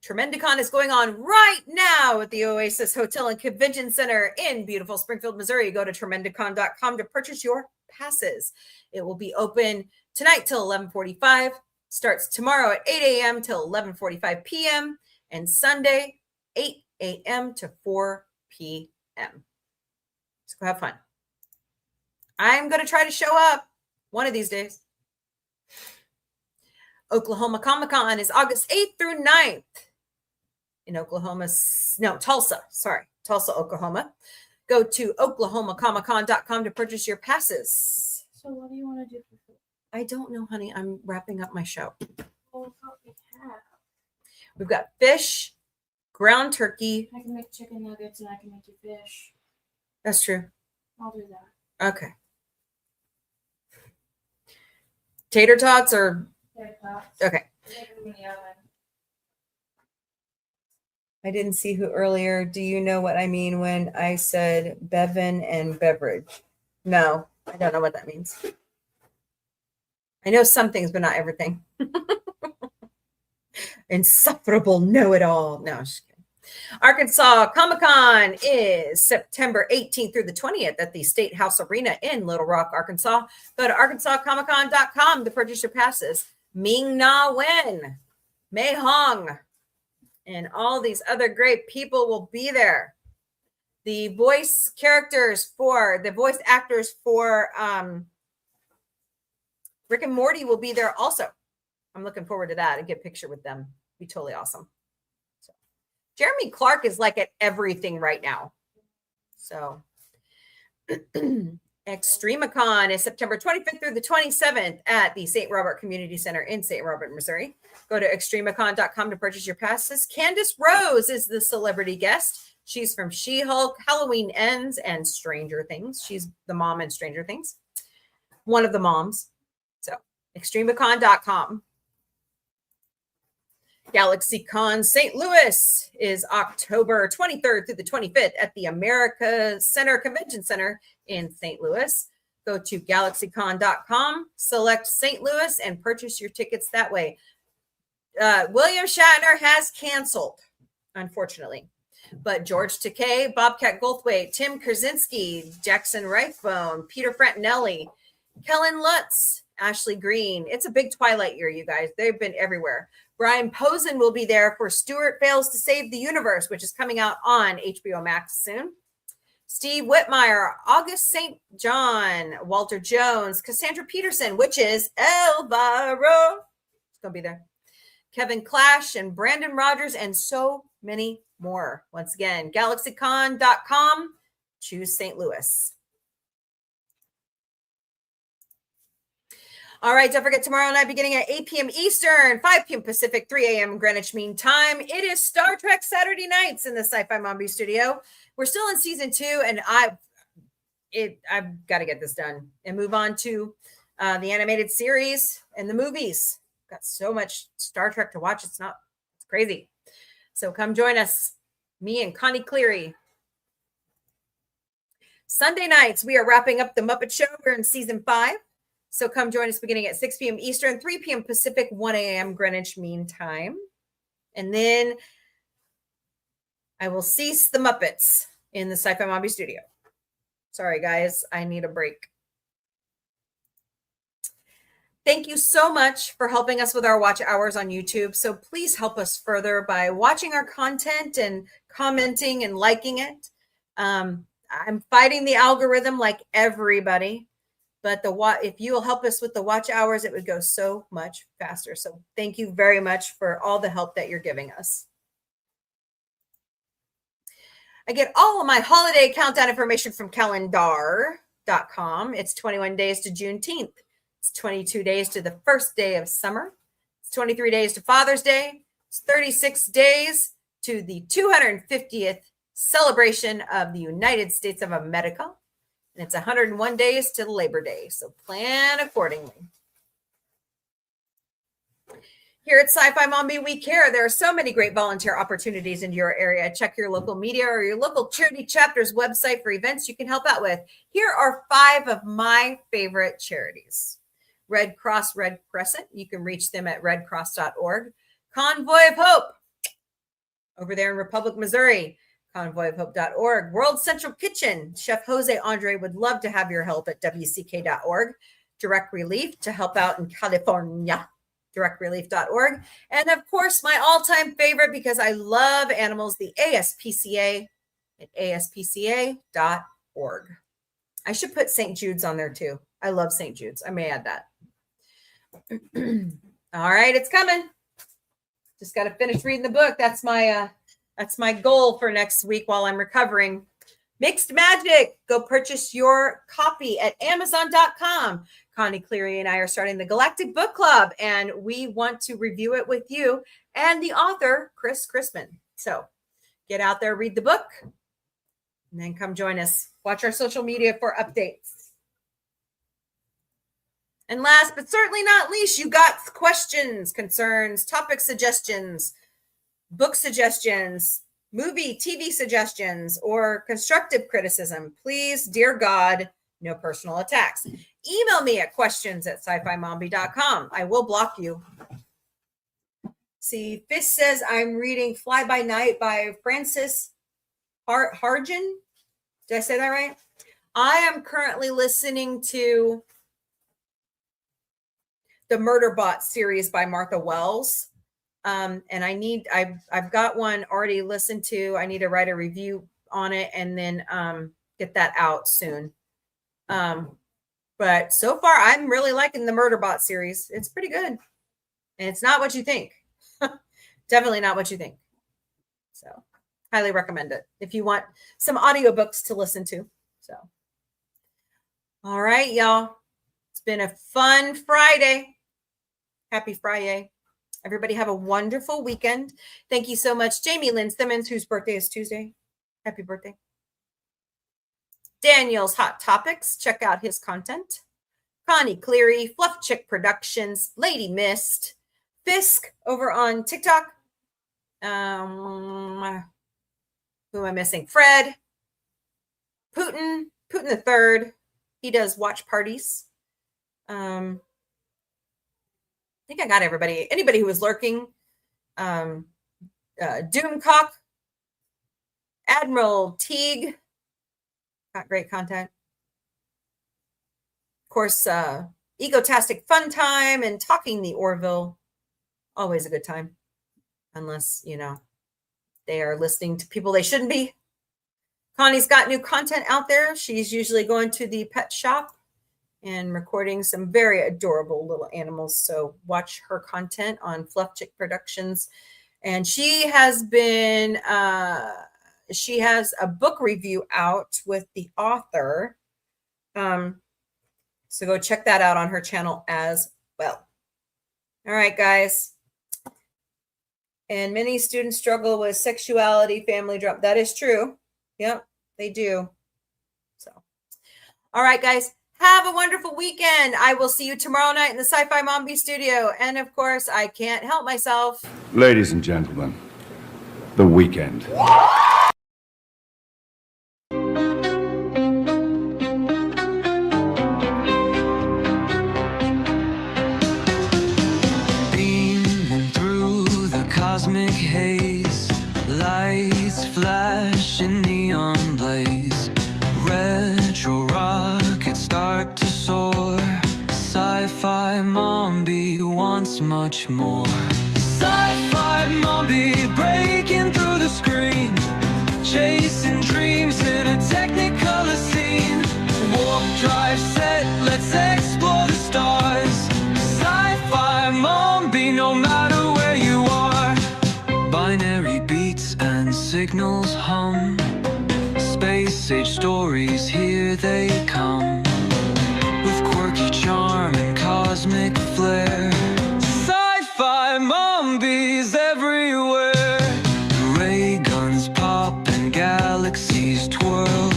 Tremendicon is going on right now at the Oasis Hotel and Convention Center in beautiful Springfield, Missouri. Go to tremendicon.com to purchase your passes. It will be open tonight till 11:45. Starts tomorrow at 8 a.m. till 11:45 p.m. and Sunday 8 a.m. to 4 p.m. So go have fun. I'm going to try to show up one of these days. Oklahoma Comic-Con is August 8th through 9th in Tulsa, Oklahoma. Go to oklahomacomiccon.com to purchase your passes. so what do you want to do for food? I don't know, honey. I'm wrapping up my show. What we have? We've got fish, ground turkey. I can make chicken nuggets and I can make you fish. That's true. I'll do that. Okay. Tater tots or okay. I didn't see who earlier. Do you know what I mean when I said Bevan and beverage? No, I don't know what that means. I know some things, but not everything. Insufferable know-it-all. No, I'm just kidding. Arkansas Comic-Con is September 18th through the 20th at the State House Arena in Little Rock, Arkansas. Go to arkansascomiccon.com to purchase your passes. Ming Na Wen, Mei Hong, and all these other great people will be there. The voice actors for Rick and Morty will be there also. I'm looking forward to that and get a picture with them. Be totally awesome. So, Jeremy Clark is like at everything right now. So Extremicon is September 25th through the 27th at the St. Robert Community Center in St. Robert, Missouri. Go to extremicon.com to purchase your passes. Candace Rose is the celebrity guest. She's from She-Hulk, Halloween Ends, and Stranger Things. She's the mom in Stranger Things. One of the moms. So extremicon.com. GalaxyCon St. Louis is October 23rd through the 25th at the America Center Convention Center in St. Louis. Go to galaxycon.com, select St. Louis, and purchase your tickets that way. William Shatner has canceled, unfortunately. But George Takei, Bobcat Goldthwait, Tim Krasinski, Jackson Rathbone, Peter Frantinelli, Kellen Lutz, Ashley Green. It's a big Twilight year, you guys. They've been everywhere. Brian Posen will be there for Stuart Fails to Save the Universe, which is coming out on HBO Max soon. Steve Whitmire, August St. John, Walter Jones, Cassandra Peterson, which is Elvira. It's going to be there. Kevin Clash and Brandon Rogers and so many more. Once again, galaxycon.com. Choose St. Louis. All right, don't forget tomorrow night beginning at 8 p.m. Eastern, 5 p.m. Pacific, 3 a.m. Greenwich Mean Time. It is Star Trek Saturday nights in the Sci Fi Mombie Studio. We're still in season 2, and I've got to get this done and move on to the animated series and the movies. Got so much Star Trek to watch. It's crazy. So come join us, me and Connie Cleary. Sunday nights, we are wrapping up the Muppet Show. We're in season 5. So come join us beginning at 6 p.m. Eastern, 3 p.m. Pacific, 1 a.m. Greenwich Mean Time. And then I will cease the Muppets in the Sci Fi Mombie Studio. Sorry, guys. I need a break. Thank you so much for helping us with our watch hours on YouTube. So please help us further by watching our content and commenting and liking it. I'm fighting the algorithm like everybody. But if you will help us with the watch hours, it would go so much faster. So thank you very much for all the help that you're giving us. I get all of my holiday countdown information from calendar.com. It's 21 days to Juneteenth. It's 22 days to the first day of summer. It's 23 days to Father's Day. It's 36 days to the 250th celebration of the United States of America. And it's 101 days to Labor Day, so plan accordingly. Here at Sci Fi Mombie, we care. There are so many great volunteer opportunities in your area. Check your local media or your local charity chapter's website for events you can help out with. Here are 5 of my favorite charities. Red Cross, Red Crescent. You can reach them at redcross.org. Convoy of Hope over there in Republic, Missouri. convoyofhope.org. World Central Kitchen. Chef Jose Andre would love to have your help at wck.org. Direct Relief to help out in California. directrelief.org. And of course, my all-time favorite, because I love animals, the ASPCA at aspca.org. I should put St. Jude's on there too. I love St. Jude's. I may add that. All right, it's coming. Just got to finish reading the book. That's my goal for next week while I'm recovering. Mixed Magic. Go purchase your copy at Amazon.com. Connie Cleary and I are starting the Galactic Book Club, and we want to review it with you and the author, Chris Crispin. So get out there, read the book, and then come join us. Watch our social media for updates. And last but certainly not least, you got questions, concerns, topic suggestions, book suggestions, movie, TV suggestions, or constructive criticism. Please, dear God, no personal attacks. Email me at questions@scifimombie.com. I will block you. See, Fish says I'm reading Fly By Night by Francis Harjan. Did I say that right? I am currently listening to the Murderbot series by Martha Wells. And I've got one already listened to. I need to write a review on it and then get that out soon. But so far, I'm really liking the Murderbot series. It's pretty good. And it's not what you think. Definitely not what you think. So highly recommend it if you want some audiobooks to listen to. So, all right, y'all. It's been a fun Friday. Happy FriYAY. Everybody have a wonderful weekend. Thank you so much. Jamie Lynn Simmons, whose birthday is Tuesday. Happy birthday. Daniel's Hot Topics. Check out his content. Connie Cleary, Fluff Chick Productions, Lady Mist, Fisk over on TikTok. Who am I missing? Fred. Putin the Third. He does watch parties. I think I got everybody. Anybody who was lurking. Doomcock. Admiral Teague. Got great content. Of course, Egotastic Fun Time and Talking the Orville. Always a good time. Unless, they are listening to people they shouldn't be. Connie's got new content out there. She's usually going to the pet shop and recording some very adorable little animals. So watch her content on Fluff Chick Productions And she has been, she has a book review out with the author. So go check that out on her channel as well. All right, guys. And many students struggle with sexuality, family drama. That is true. Yep, they do. So, all right, guys. Have a wonderful weekend. I will see you tomorrow night in the Sci Fi Mombie Studio. And of course, I can't help myself. Ladies and gentlemen, the weekend. Beaming through the cosmic haze, lights flash in neon blaze, retro rockets start to soar. Sci-Fi Mombie wants much more. Sci-Fi Mombie breaking through the screen, chasing dreams in a technicolor scene. Warp drive set, let's explore the stars. Sci-Fi Mombie, no matter where you are. Binary beats and signals hum, space age stories, here they come, with quirky charm and cosmic flair. Sci-Fi Mombies everywhere. Ray guns pop and galaxies twirl.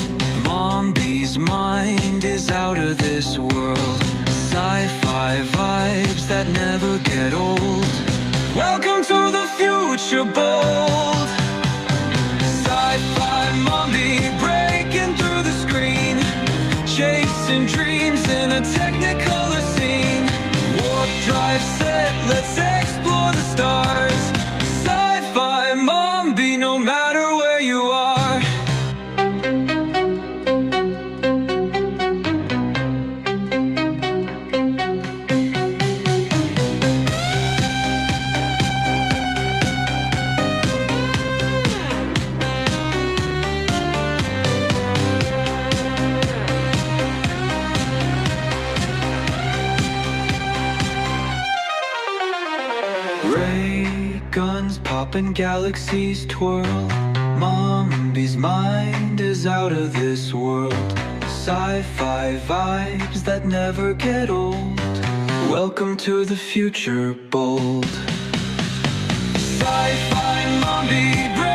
Mombie's mind is out of this world. Sci-fi vibes that never get old. Welcome to the future, bold. Sci-Fi Mombie breaking through the screen, chasing dreams in a technicolor scene. Warp drive set, let's explore the stars. Sci-Fi Mombie, no matter where you are. Ray guns pop and galaxies twirl. Mombie's mind is out of this world. Sci-fi vibes that never get old. Welcome to the future, bold. Sci-Fi Mombie.